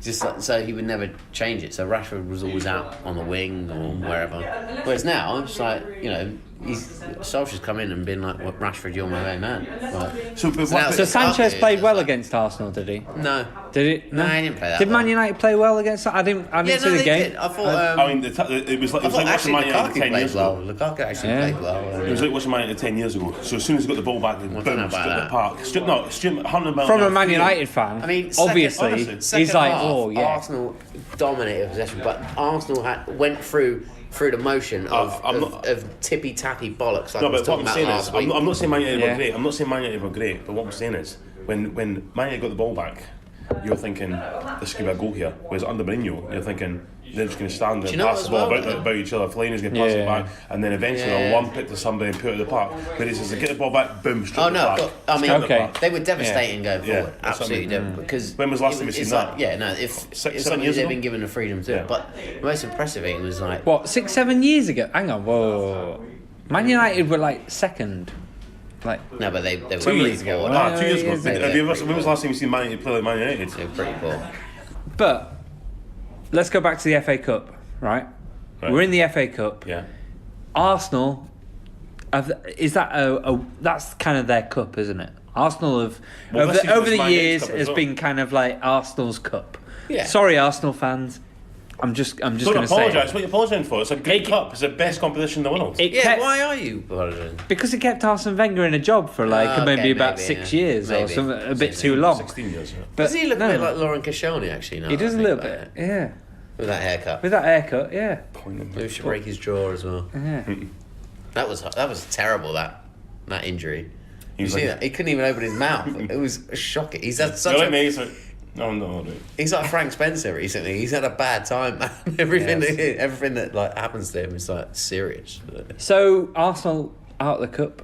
just like, so he would never change it. So Rashford was always out on the wing or wherever. Whereas now it's like Solskjaer's come in and been like, "What Rashford, you're my main man." Like, So Sanchez played well against Arsenal, did he? No. Did it? No, he didn't play that Did well. Man United play well against? I didn't see the game. Did. I thought. I mean, it was like watching actually Man United Lukaku 10 played years well. ago. Lukaku actually played well. It was like watching Man United 10 years ago. So as soon as he got the ball back, boom, don't know straight about the that. park. Straight 100 miles. From a Man United fan, I mean, obviously, second he's like, half, oh yeah. Arsenal dominated possession, but Arsenal went through the motion of tippy tappy bollocks. Like No, I was but what talking I'm about saying is, last week. I'm not saying Man United Yeah. were great. I'm not saying Man United were great. But what I'm saying is, when Man United got the ball back, you're thinking this could be a goal here. Whereas under Mourinho, you're thinking they're just going to stand there and pass the ball about each other. Fellaini's going to pass it back, and then eventually they'll lump it to somebody and put it in the park. Whereas as they get the ball back, boom, straight Oh to the no! park. But, I mean, Okay. they were devastating going Yeah, forward. that's what I Absolutely, mean. because When was the last time you it's seen like, that? Yeah, no. If Seven somebody years they've ago? been given the freedom to, Yeah. but the most impressive thing was like What, 6-7 years ago? Hang on, whoa. Man United were like second. Like, no, but they were 2 years pretty ago, poor. right? 2 years ago. Yeah. When was the last time you seen Man United play like Man United? They were pretty poor. but let's go back to the FA Cup, right? Right. We're in the FA Cup. Yeah. Arsenal, is that that's kind of their cup, isn't it? Arsenal have Well, this over is the Man United's years cup as has well. been kind of like Arsenal's cup. Yeah. Sorry, Arsenal fans. I'm just Don't going to say apologise. What are you apologising for? It's a good It- cup. It's the best competition in the world. it Yeah, kept, why are you apologising? because it kept Arsene Wenger in a job for like Okay, maybe about maybe, 6 yeah. years or Maybe. something, a bit too long. 16 years. Yeah. But Does he look no, a bit like Lauren Koscielny actually? Now he does a I little think bit, about it? yeah. With that haircut. With that haircut, yeah. Maybe we should break his jaw as well. Yeah. That was terrible. That injury. You was see like- that? He couldn't even open his mouth. It was shocking. He's had You're such like a. me. It's like, no. He's like Frank Spencer recently. He's had a bad time, man. Everything that like happens to him is like serious. So Arsenal out of the cup.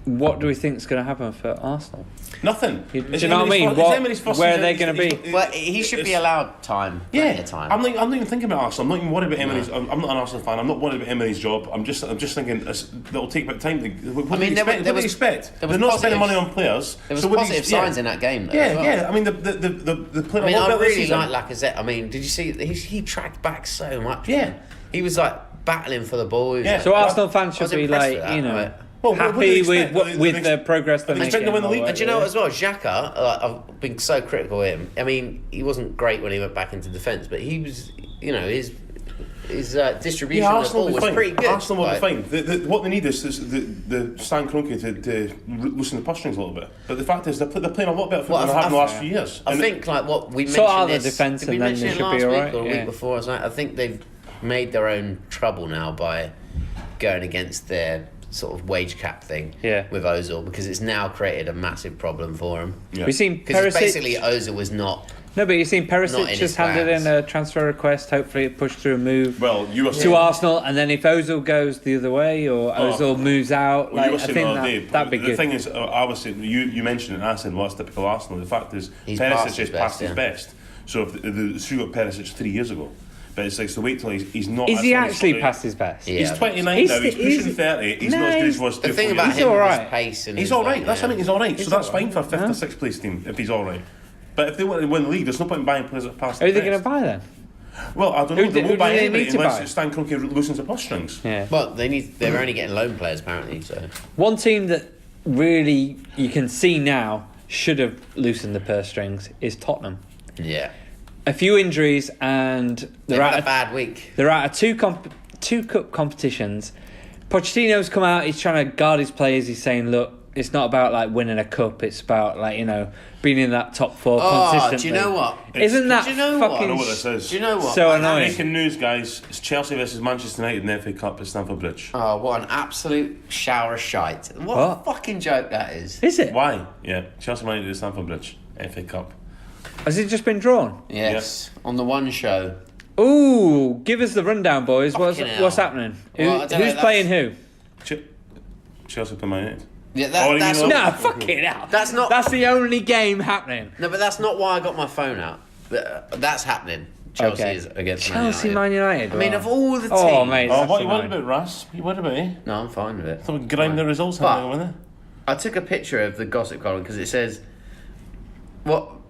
What do we think is going to happen for Arsenal? Nothing. Do you know what I mean? Where are they going to be? Well, he should be allowed time. Yeah, Plenty of time. I'm not even thinking about Arsenal. I'm not even worried about Emery's. I'm not an Arsenal fan. I'm not worried about Emery's job. I'm just thinking it'll take a bit of time. What do you expect? What do you expect? They're not spending money on players. There was so what do you- positive signs in that game, though. Yeah, as well. yeah. I mean, the player. I mean, I this really season. like Lacazette. I mean, did you see? He tracked back so much. Yeah. man. He was like battling for the ball. He was Yeah. like- So Arsenal fans I should was be impressed like, with that, you know, right? Well, what do happy they expect? with the progress they're they making. expect to win the league? And do you know what as well? Xhaka, I've been so critical of him. I mean, he wasn't great when he went back into defence, but he was, you know, his distribution of the Arsenal ball will was be fine. pretty good. Arsenal will be Like, fine. What they need is the Stan Kroenke to loosen the purse strings a little bit. But the fact is, they're playing a lot better football Well, than they have in the I- last few years. I And think like what we mentioned Sort out the this, defence did we and then mention they it should last be week alright, or a yeah. week before? I think they've made their own trouble now by going against their sort of wage cap thing Yeah. with Ozil, because it's now created a massive problem for him. Yeah. We've seen Because Perisic. basically Ozil was not. No, but you've seen Not Perisic in just his handed plans. in a transfer request. Hopefully, it pushed through a move Well, you were to saying, Arsenal, and then if Ozil goes the other way or Ozil moves out, well, you were I saying think the other day, that'd be the good. thing is, I was saying, you mentioned it, and I said, well, that's typical Arsenal. The fact is, He's past Perisic his is past best, his best. So if the Sue got Perisic 3 years ago, but it's like, so wait till he's not. Is he that's actually when past his best? Yeah. He's 29 He's now. He's st- pushing he's- 30. He's no, not as good as he's- he was The 2 thing 4 about years He's him ago. is alright. his pace and He's his, all right. like, That's what I mean. He's all right. So that's all fine for a fifth or sixth place team if he's all right. But if they want to win the league, there's no point in buying players that pass. Who are the they going to best. buy then? Well, I don't know. Who They do won't buy they anybody need to unless buy? Stan Kroenke loosens the purse strings. Yeah. Well, they're only getting loan players apparently. So One team that really you can see now should have loosened the purse strings is Tottenham. yeah, A few injuries and they've they're had out a of, bad week. they're out of two cup competitions. Pochettino's come out. He's trying to guard his players. He's saying, "Look, it's not about like winning a cup. It's about like being in that top four consistently." Do you know what? Isn't that Do you know what? fucking I know what this is. Do you know what? so Like, annoying? Breaking news, guys. It's Chelsea versus Manchester United in the FA Cup at Stamford Bridge. Oh, what an absolute shower of shite! What a What? fucking joke that is. Is it? Why? Yeah, Chelsea United at Stamford Bridge, FA Cup. Has it just been drawn? Yes, on the one show. Ooh, give us the rundown, boys. What's Fucking hell. happening? Well, I don't know, Who's that's- playing who? Chelsea play Man United. Yeah, Oh, you that's mean No, fucking hell. That's not- That's the only game happening. no, but that's not why I got my phone out. That's happening. Chelsea Okay. is against Chelsea, Man United. Man United. I mean, of all the teams. Oh, mate. Oh, That's what you worried annoying. about, Russ? You worried about me? No, I'm fine with it. So we grind the results But- out with it. I took a picture of the gossip column because it says,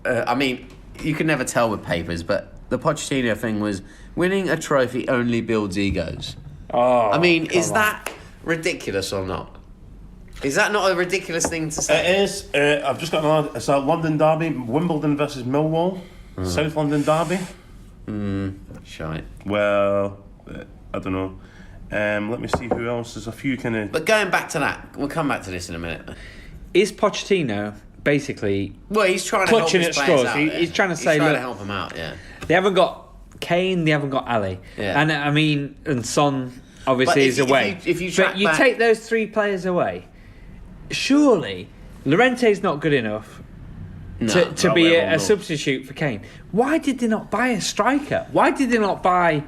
I mean, you can never tell with papers, but the Pochettino thing was winning a trophy only builds egos. Oh, I mean, come is on. that ridiculous or not? Is that not a ridiculous thing to say? It is. I've just got another. It's a London derby. Wimbledon versus Millwall. South London derby. Shite. Well, I don't know. Let me see who else. There's a few kind of. But going back to that, we'll come back to this in a minute. Is Pochettino basically... Well, he's trying to Clutching help at his players straws. out. He's yeah. trying to say, he's trying look- to help them out. Yeah. They haven't got Kane, they haven't got Ali. Yeah. And I mean, and Son But obviously if is you- if away. you track but you back- take those three players away, surely Llorente's not good enough to Well, be well, a no. substitute for Kane. Why did they not buy a striker? Why did they not buy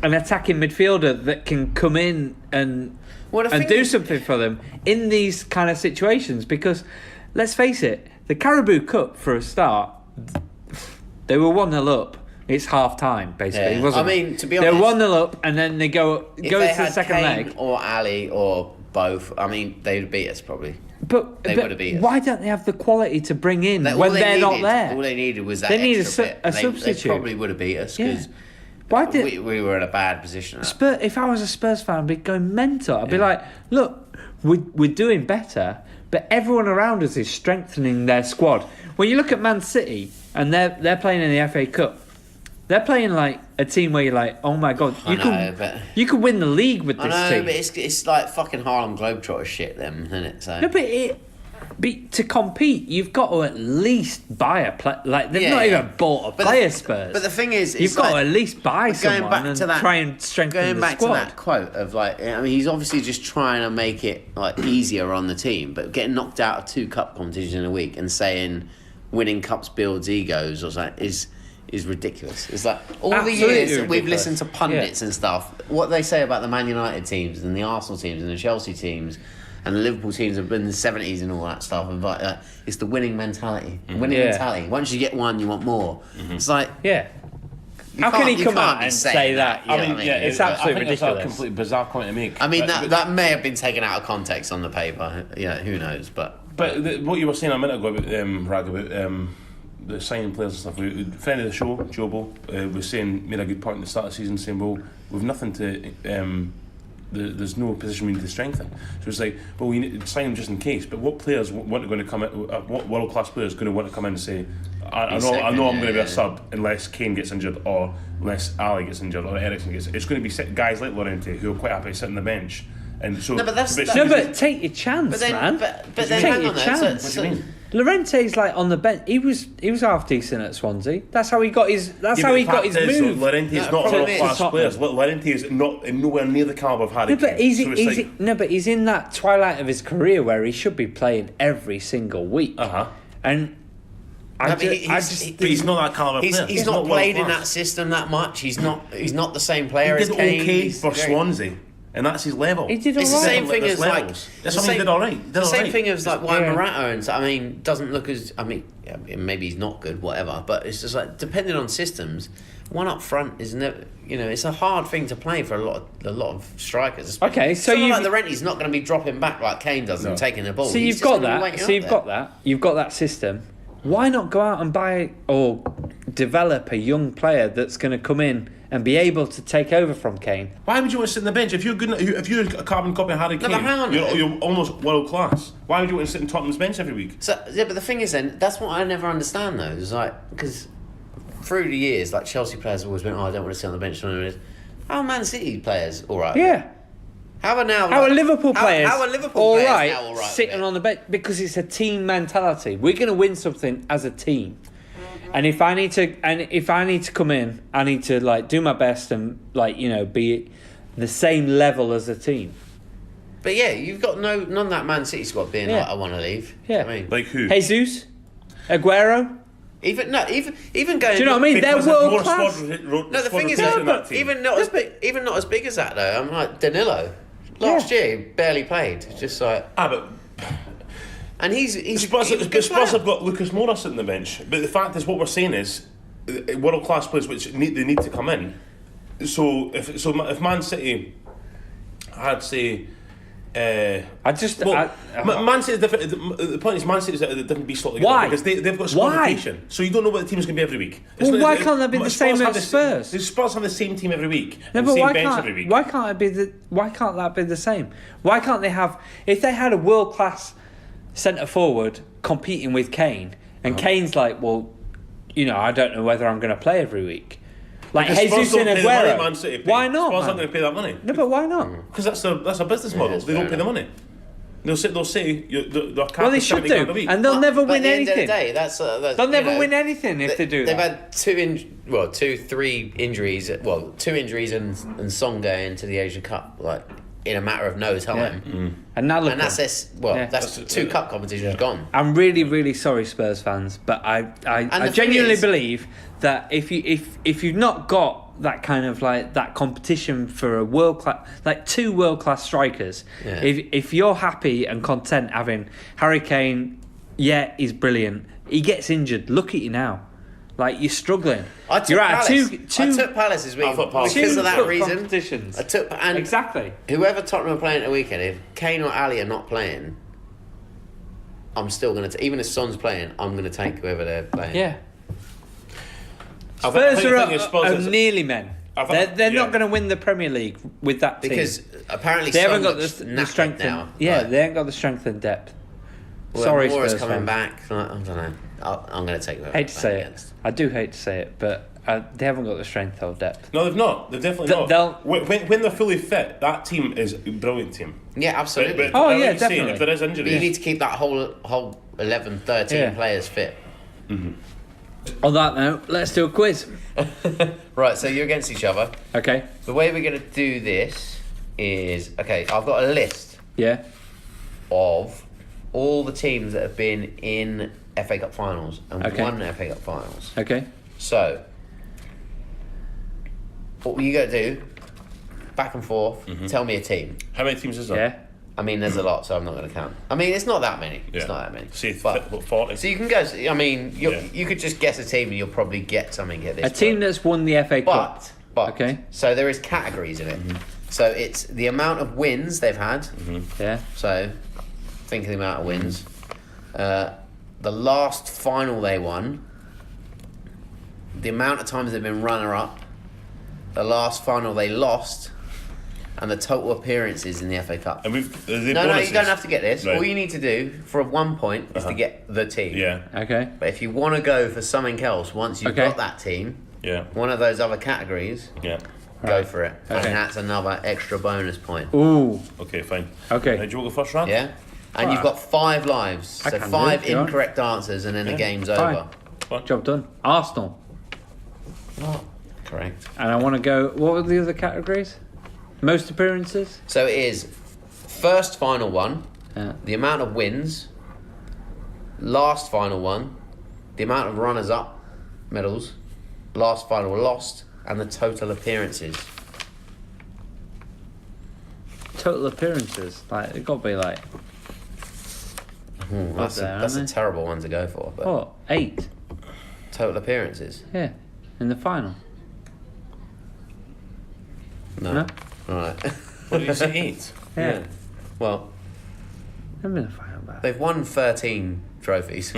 an attacking midfielder that can come in and Well, the and thing do is- something for them in these kind of situations? Because let's face it, the Carabao Cup for a start, they were 1-0 up. It's half time basically, Yeah. wasn't I it? mean, to be they're honest, 1-0 up, and then they go If to they the had second Kane leg. or Ali or both, I mean, they'd beat us probably. But, they would have beat us. why don't they have the quality to bring in All when they they're not needed- there? All they needed was that They need extra a bit. a They substitute. probably would have beat us Yeah. because Why did we were in a bad position. Spurs? If I was a Spurs fan, I'd be going mental. I'd be like, look, we're doing better, but everyone around us is strengthening their squad. When you look at Man City and they're playing in the FA Cup, they're playing like a team where you're like, oh my god, I know, but you could win the league with I this know, team. but it's like fucking Harlem Globetrotter shit, then, isn't it? So No, but to compete, you've got to at least buy a play. Like they've Yeah, not yeah. even bought a But player, the- Spurs. but the thing is, you've it's got to like- at least buy But going someone back and to that, try and strengthen going the back squad. to that quote of like, I mean, he's obviously just trying to make it like easier on the team, but getting knocked out of 2 cup competitions in a week and saying winning cups builds egos or something is ridiculous. It's like all Absolutely the years that we've ridiculous. listened to pundits and stuff, what they say about the Man United teams and the Arsenal teams and the Chelsea teams and the Liverpool teams have been in the 70s and all that stuff. And like, it's the winning mentality. Winning Yeah. mentality. Once you get one, you want more. It's like Yeah. you How can can't- he you come can't out be and saying say that? you know what I mean? it's absolutely I think that's ridiculous. a completely bizarre comment to make. I mean, But- that may have been taken out of context on the paper. Yeah, who knows? But what you were saying a minute ago about Wragg, about the signing players and stuff. Friend of the show, Jobo, was saying, made a good point at the start of the season, saying, well, we've nothing to. There's no position we need to strengthen. So it's like, well, we need to sign them just in case. But what players want to come in? What world class players going to want to come in and say, I know I'm going to be a sub unless Kane gets injured or unless Ali gets injured or Eriksen gets. It's going to be guys like Llorente who are quite happy to sit on the bench. And so, No, but that's- No, but take your chance, But then, man. but Just then take hang your on. chance. Then. What do you mean? Llorente's like on the bench. He was half decent at Swansea. That's how he got his. That's how he got his move. Llorente is not world-class players. Llorente is nowhere near the calibre of Harry Kane. But he's in that twilight of his career where he should be playing every single week. And but he's not that calibre player. He's not played in that system that much. He's not the same player as Kane. He did okay for Swansea. And that's his level. He did all right. It's the same thing as like. That's something he did all right. The same thing as like why Morata and I mean doesn't look as maybe he's not good whatever, but it's just like depending on systems, one up front is never it's a hard thing to play for a lot of strikers. Okay, so like Llorente's not going to be dropping back like Kane does and taking the ball. So you've got that. So you've got that. You've got that system. Why not go out and buy or develop a young player that's going to come in and be able to take over from Kane? Why would you want to sit on the bench if you're good? If you're a carbon copy of Harry Kane, you're almost world class. Why would you want to sit on Tottenham's bench every week? So but the thing is, then that's what I never understand though. Is like because through the years, like Chelsea players have always been, I don't want to sit on the bench. How are Man City players all right? Yeah. How are Liverpool players? How are Liverpool players now all right sitting on the bench? Because it's a team mentality. We're going to win something as a team. And if I need to come in, I need to like do my best and be the same level as a team. But yeah, you've got none of that Man City squad being like I want to leave. Yeah, I mean, like who? Jesus, Aguero. Even going. Do you know what I mean? They're world class. No, the thing is, even not as big as that though. I'm like Danilo. Last year, he barely played. It's just like and he's Spurs have got Lucas Moura sitting on the bench, but the fact is, what we're saying is, world class players which need to come in. So if Man City had say, Man City is different. The point is, Man City is a different beast altogether. Why? Because they've got squad rotation, so you don't know what the team's going to be every week. Why can't that be the same as Spurs? Spurs have the same team every week. No, but same bench every week. Why can't that be the same? Why can't they have? If they had a world class centre forward competing with Kane, and Kane's like, well, I don't know whether I'm going to play every week. Like Jesus and Aguero. Why not? Spurs aren't going to pay that money. No, but why not? Because that's a business model. They don't pay the money. They'll say well, they should do, and they'll never win anything. They'll never win anything if they do that. They've had 3 injuries. Well, 2 injuries and Song going to the Asian Cup in a matter of no time. And now look, that's this. Well, that's 2 cup competitions gone. I'm really, really sorry, Spurs fans, but I genuinely believe that if you've not got that kind of that competition for a world class, 2 world class strikers, if you're happy and content having Harry Kane, he's brilliant. He gets injured. Look at you now. You're struggling. I took Palace this week because of that reason. Exactly. Whoever Tottenham are playing at the weekend, if Kane or Ali are not playing, I'm still going to... Even if Son's playing, I'm going to take whoever they're playing. Yeah. Spurs are nearly men. They're not going to win the Premier League with that team. Because apparently they haven't got the strength now. They ain't got the strength and depth. Well, sorry, Moore's Spurs coming fans. back. I don't know. I'm going to take whoever. Hate to say it. I do hate to say it, but they haven't got the strength or depth. No, they've not. They've definitely not. When they're fully fit, that team is a brilliant team. Yeah, absolutely. Definitely. If there is injuries, but you need to keep that whole 11, 13 players fit. Mm-hmm. On that note, let's do a quiz. Right, so you're against each other. Okay. The way we're going to do this is... Okay, I've got a list of all the teams that have been in FA Cup finals and won FA Cup finals. Okay. So, what you got to do, back and forth, tell me a team. How many teams is there? Yeah. I mean, there's a lot, so I'm not going to count. I mean, it's not that many. Yeah. It's not that many. See, 40. So you can go... I mean, you could just guess a team and you'll probably get something at this point. A team that's won the FA Cup. But okay. So there is categories in it. So it's the amount of wins they've had. Yeah. So think of the amount of wins. The last final they won. The amount of times they've been runner-up. The last final they lost. And the total appearances in the FA Cup. And no, you don't have to get this. Right. All you need to do for 1 point is to get the team. Yeah. Okay. But if you want to go for something else, once you've got that team, one of those other categories, go for it. Okay. And that's another extra bonus point. Ooh. Okay, fine. Okay. Do you want to go first round? Yeah. And you've got 5 lives. I So can 5 do it, John. incorrect answers and then the game's Fine. over. Job done. Arsenal. Correct. And I want to go... What were the other categories? Most appearances? So it is first final one, Yeah. the amount of wins, last final one, the amount of runners-up medals, last final lost, and the total appearances. Total appearances. Like, it got to be like... That's a terrible one to go for. But What? 8? total appearances? Yeah. In the final. No. Right. What did you say? 8? Yeah. Well, I've been in the final about. they've won 13 trophies.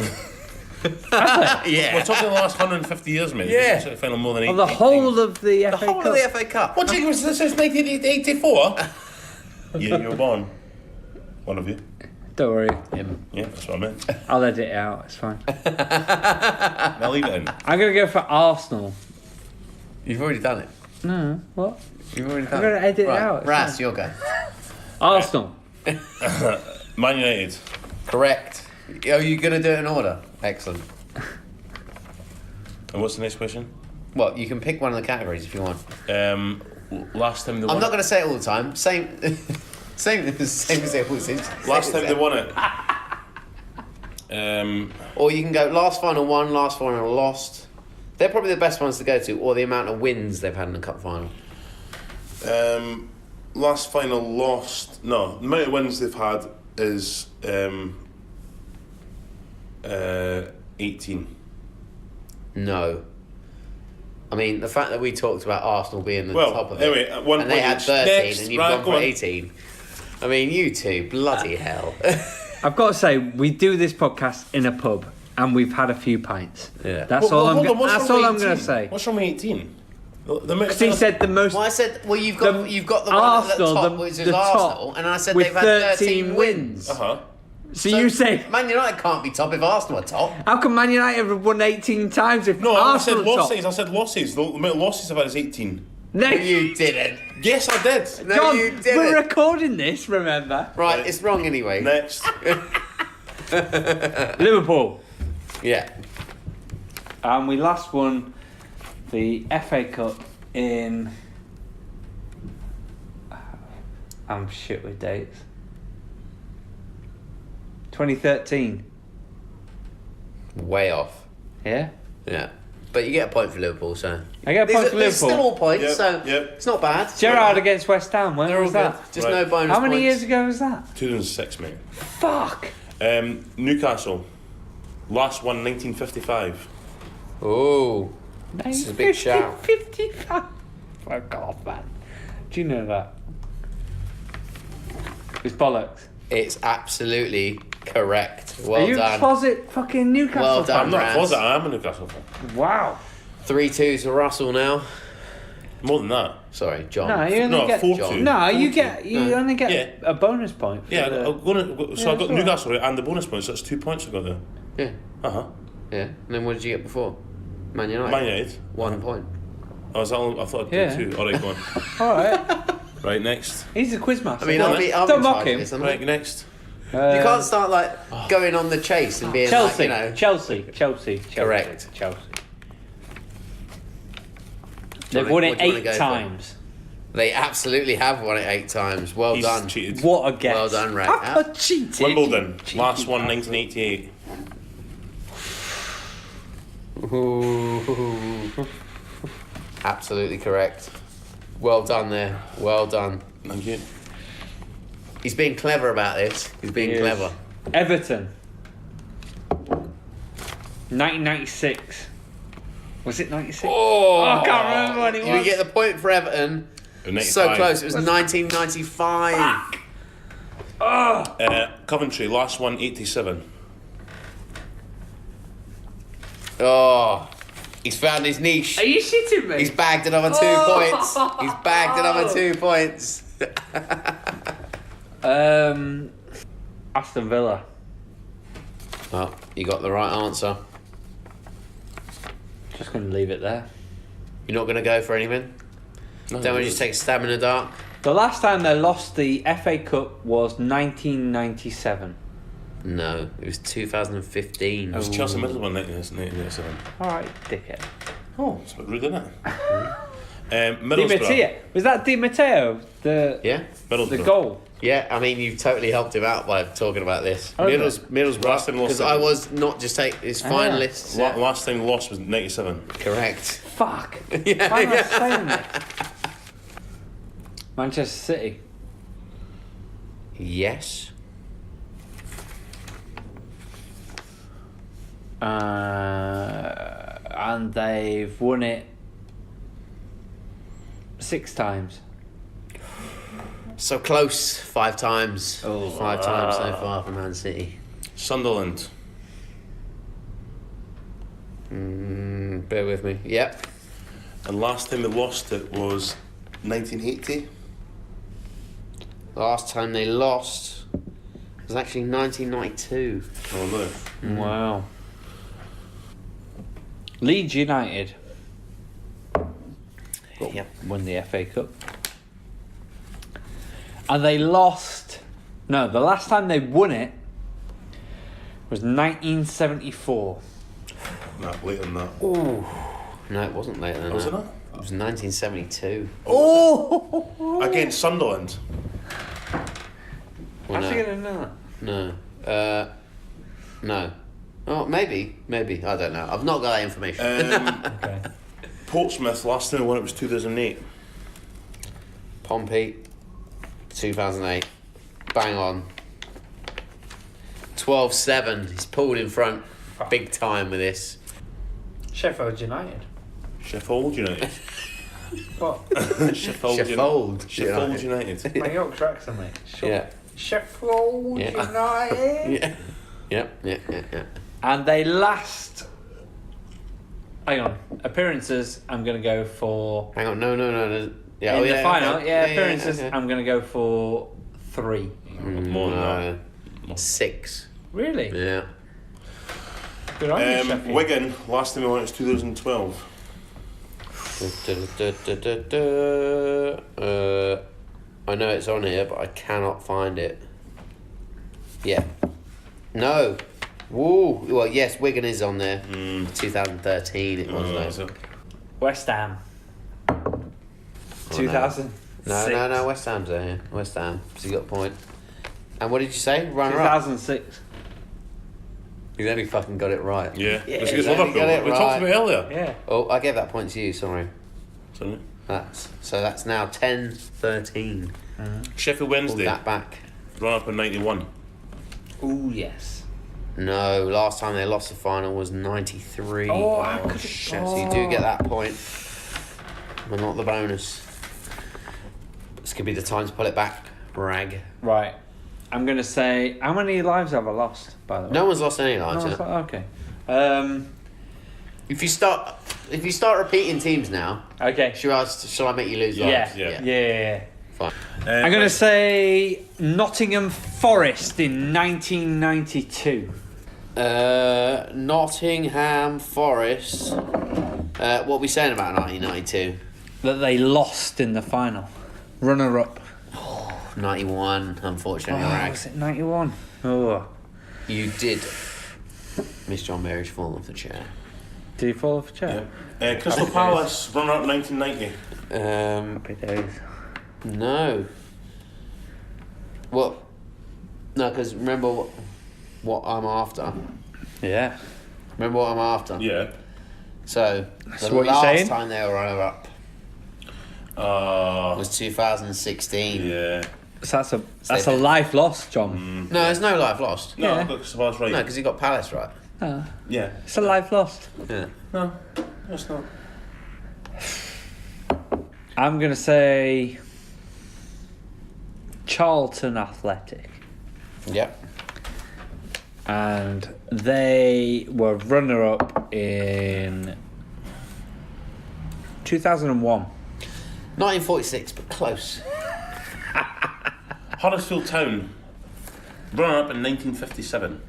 Yeah. We're talking the last 150 years, mate. Yeah. It's final more than 8. Oh, the whole of the FA The whole Cup. of the FA Cup. What do you think it was since 1984? You were born. One of you. Don't worry. Him. Yeah, that's what I meant. I'll edit it out. It's fine. I'll leave it in. I'm going to go for Arsenal. You've already done it. No. What? You've already done I'm going to edit it right. out. It's Ras, fine. your go. Arsenal. Man United. Correct. Are you going to do it in order? Excellent. And what's the next question? Well, you can pick one of the categories if you want. Last time they won I'm not going to say it all the time. Same as it was. Last time they won it. Or you can go last final won, last final lost. They're probably the best ones to go to, or the amount of wins they've had in the cup final. Last final lost. No, the amount of wins they've had is 18. No. I mean, the fact that we talked about Arsenal being the Well, top of anyway, it, at one and point they had each. 13, Next, and you've right, gone go for on. 18. I mean, you two, bloody hell. I've got to say, we do this podcast in a pub, and we've had a few pints. Yeah. That's Well, all I'm. hold on, what's That's wrong all with I'm going 18? to say. What's wrong with 18? Because he said the most. Well, I said, well, you've got the one Arsenal, at the top, which is the Arsenal, top, and I said with they've had 13 wins. Uh-huh. So you say, Man United can't be top if Arsenal are top. how come Man United have won 18 times if No, Arsenal I said are top? losses. I said losses. The amount of losses I've had is 18. No, You didn't. Yes, I did. No, John, you didn't. we're recording this, remember? Right, it's wrong anyway. Next. Liverpool. Yeah. And we last won the FA Cup in... I'm shit with dates. 2013. Way off. Yeah? Yeah. But you get a point for Liverpool, so. I get a point for These Liverpool. still all points, Yep, so yep. it's not bad. Gerrard against West Ham, when They're was all that? good. Just Right. no bonus How many points. years ago was that? 2006, mate. Fuck! Newcastle. Last one, 1955. Oh. This is a big shout. 55. Fuck off, man. Do you know that? It's bollocks. It's absolutely correct. Well Are you a done. closet fucking Newcastle Well fan? done. I'm not a Rams. closet, I am a Newcastle fan. Wow. 3-2 to Russell now. More than that. Sorry, John. No, you only No, get 4-2. No, you 4-2. get you only get Yeah. a bonus point. For Yeah, the- I'm gonna, so Yeah, I got it's alright. Newcastle right, and the bonus points, so that's 2 points I got there. Yeah. Uh-huh. Yeah. And then what did you get before? Man United. Man United. 1 point. Oh, is that all, I thought I'd do Yeah. 2. Alright, go on. All right. Right, next. He's a quiz master. I mean, don't I'll be don't in mock charge of him. this, I'm Right, not- next. You can't start going on the chase and being Chelsea, like, you know. Chelsea. Correct. Chelsea. Do They've you won wanna- it what do you wanna 8 go for? times. They absolutely have won it 8 times. Well He's done. cheated. What a guess! Well done, Wragg. I cheated. Wimbledon. Cheeky Last one, bastard. 1988. Ooh. Absolutely correct. Well done there. Well done. Thank you. He's being clever about this. He's being Yes. clever. Everton. 1996. Was it 96? Oh, I can't remember when it You was. get the point for Everton. So 95. close. It was 1995. Coventry. Last one, 87. Oh, he's found his niche. Are you shitting me? He's bagged another 2 points. He's bagged another 2 points. Aston Villa. Oh, you got the right answer. Just going to leave it there. You're not going to go for anything? No, Don't we just take a stab in the dark? The last time they lost the FA Cup was 1997. No, it was 2015. It was Chelsea Middlesbrough 1997. Alright, dickhead. Oh, it's a bit rude, isn't it? Di Middlesbrough. Matteo. Was that Di Matteo? Yeah? The goal? Yeah, I mean, you've totally helped him out by talking about this. Okay. Middlesbrough, Last time lost because I was not just take his finalists. Last time lost was 97. Correct. Fuck. Yeah, Why am I saying this? Manchester City. Yes. And they've won it 6 times. So close. 5 times. Oh. 5 times so far for Man City. Sunderland. Bear with me. Yep. And last time they lost it was 1980. Last time they lost was actually 1992. Oh no. Wow. Leeds United. Yep. Won the FA Cup. And they lost... No, the last time they won it was 1974. No, later than that. Ooh. No, it wasn't later than Was that. it not? It was 1972. Oh! Against Sunderland. Well, How's she going to know that? No. No. Oh, maybe. I don't know. I've not got that information. Okay. Portsmouth, last time they won it was 2008. Pompey, 2008. Bang on. 12-7. He's pulled in front big time with this. Sheffield United. Sheffield United. What? Sheffield United. My Yorkshire accent, mate. Yeah. Sheffield Yeah. United. Yeah. And they last... Hang on. Appearances, I'm going to go for... Hang on. No. Yeah, in the final, okay. appearances, okay. I'm going to go for 3. More than that. 6. Really? Yeah. Good on you, Sheffield. Wigan, last time we won it was 2012. I know it's on here, but I cannot find it. Yeah. No. Woo. Well, yes, Wigan is on there. 2013 it was, though. West Ham. Oh, 2000. No, West Ham's there. Yeah. West Ham. So you got a point. And what did you say? Runner up? 2006. He's only fucking got it right. Yeah. Yeah, It's he's against only Liverpool. got it We talked right. about it earlier. Yeah. Oh, I gave that point to you, sorry. Sorry. That's now 10-13. Sheffield Pulled Wednesday, that back. run up in 91. Ooh, yes. No, last time they lost the final was 93. Oh, shit. So you do get that point, but not the bonus. This could be the time to pull it back. Wragg. Right. I'm going to say... How many lives have I lost, by the way? No one's lost any No lives one's yet. okay. If you start repeating teams now, Okay. shall I make you lose lives? Yeah. Fine. I'm going to say Nottingham Forest in 1992. Nottingham Forest. What are we saying about 1992? That they lost in the final. Runner-up. 91, unfortunately, Wragg. Was it 91? Oh. You did miss John Mary's fall off the chair. Did he fall off a chair? Crystal Palace, runner up 1990. Happy days. No. What? No, because remember what I'm after. Yeah. Remember what I'm after. Yeah. So That's the what you're last saying? time they were runner up was 2016. Yeah. So that's a life lost, John. No, there's no life lost. No, Yeah. I've got Crystal Palace right. No, because you got Palace right. Yeah. It's a life lost. Yeah. No, that's not. I'm going to say Charlton Athletic. Yep. And they were runner-up in 2001. 1946, but close. Huddersfield Town, runner up in 1957.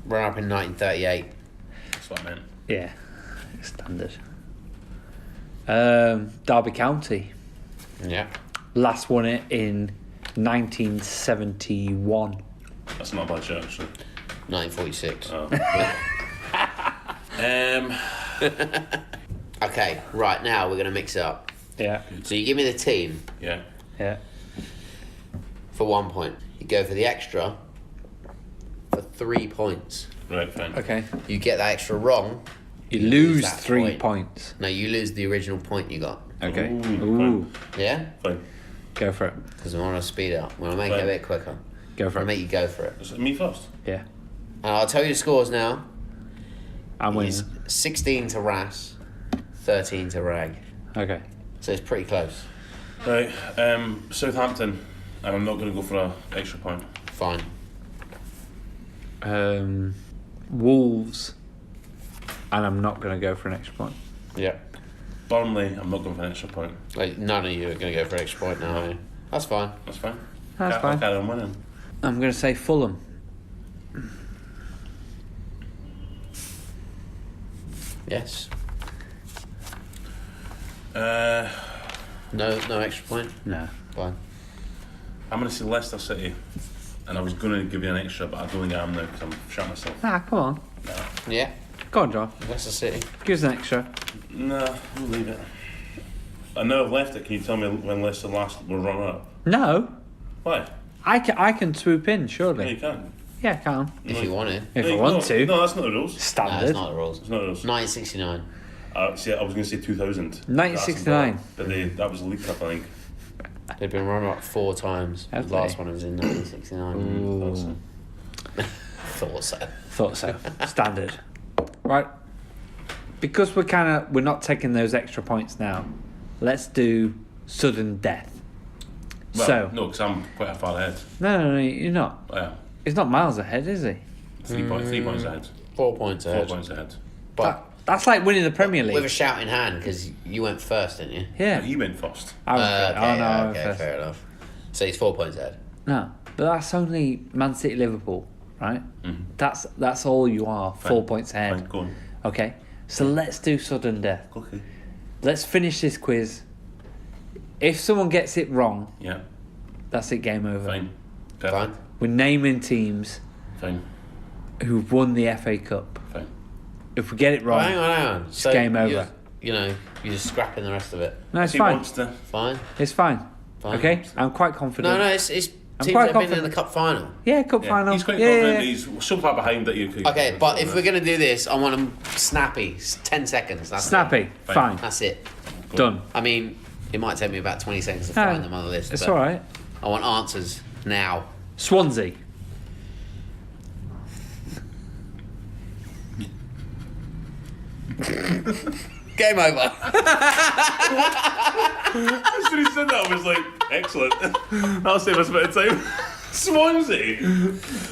Run up in 1938. That's what I meant. Yeah, standard. Derby County. Yeah. Last won it in 1971. That's not a bad shot, actually. 1946. Oh. Okay, right, now we're going to mix it up. Yeah. So you give me the team Yeah. Yeah. for 1 point. You go for the extra for 3 points. Right, fine. Okay. You get that extra wrong. You lose that 3 point. points. No, you lose the original point you got. Okay. Ooh, Ooh. Yeah? Fine. Go for it. Because we want to speed it up. We want to make it a Fine. bit quicker. Go I for want to it. make you go for it. Is it me first? Yeah. And I'll tell you the scores now. I'm winning. It's 16 to Ras, 13 to Wragg. Okay. So it's pretty close. Right, Southampton. And I'm not going to go for an extra point. Fine. Wolves. And I'm not going to go for an extra point. Yeah. Burnley, I'm not going for an extra point. Like, none of you are going to go for an extra point now, are you? That's fine. That's fine. That's I'll fine. carry on winning. I'm going to say Fulham. Yes. Uh, No extra point? No. Fine. I'm going to say Leicester City. And I was going to give you an extra, but I don't think I am now because I'm shot myself. Ah, come on. Yeah. Go on, John. Leicester City. Give us an extra. No, we'll leave it. I know I've left it. Can you tell me when Leicester last were run up? No. Why? I can swoop in, No, surely. you can't. Yeah, I can. If you wanted. If No, I want no, to. No, that's not the rules. No, Standard. it's not the rules. It's not the rules. 1969. See, I was going to say 2000. 1969. But that was the League Cup, I think. They've been run up 4 times. Have The last they? one was in 1969. Ooh. Thought so. Thought so. Standard. Right. Because we're not taking those extra points now. Let's do sudden death. Well, So no, because I'm quite far ahead. no, you're not. Yeah. He's not miles ahead, is he? 3 points ahead. 4 points 4 ahead. points ahead. But That's like winning the Premier with a League. shout in hand, because you went first, didn't you? Yeah. He went first. I went first. Okay, Oh no, I went okay, first. fair enough. So he's 4 points ahead. No, but that's only Man City, Liverpool, right? Mhm. That's all you are. 4 points ahead. Fine, go on. Okay, so let's do sudden death. Okay. Let's finish this quiz. If someone gets it wrong, Yeah. that's it. Game over. Fine. Perfect. Fine. We're naming teams Fine. who've won the FA Cup. Fine. If we get it Oh, wrong, hang on. It's game over. You're just scrapping the rest of it. no, it's He fine. wants to. Fine. It's fine. Fine. Okay, I'm quite confident. No, it's teams that quite have been in confident. the cup final. Yeah, cup Yeah, final. he's quite yeah, confident. yeah, yeah. He's so far behind that you could. Okay, but if we're going to do this, I want them snappy. 10 seconds. That's Snappy. It. Fine. That's it. Done. I mean, it might take me about 20 seconds to No, find them on the list. It's but all right. I want answers now. Swansea. Game over. As soon as he said that, I was like, excellent. That'll save us a bit of time. Swansea.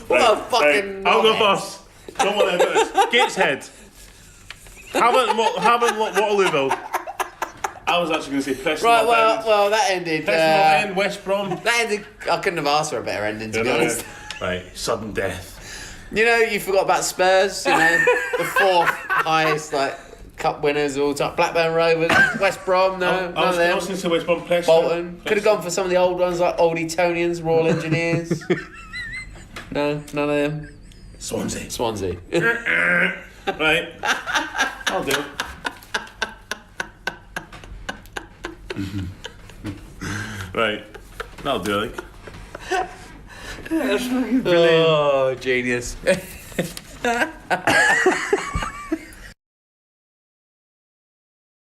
What a fucking I'll go knobhead. first. Don't worry about this. Gateshead. Haven't Waterlooville. I was actually going to say Preston. Right, North End. well, that ended. Preston North End, West Brom. That ended. I couldn't have asked for a better ending, to be honest. Right, sudden death. You know, you forgot about Spurs. You know, the 4th highest cup winners of all time. Blackburn Rovers, West Brom. No, I none of was them. going to say West Brom, Preston. Bolton. Could have gone for some of the old ones like Old Etonians, Royal Engineers. No, none of them. Swansea. Swansea. Right. I'll do it. Right. That'll do it. Oh, genius.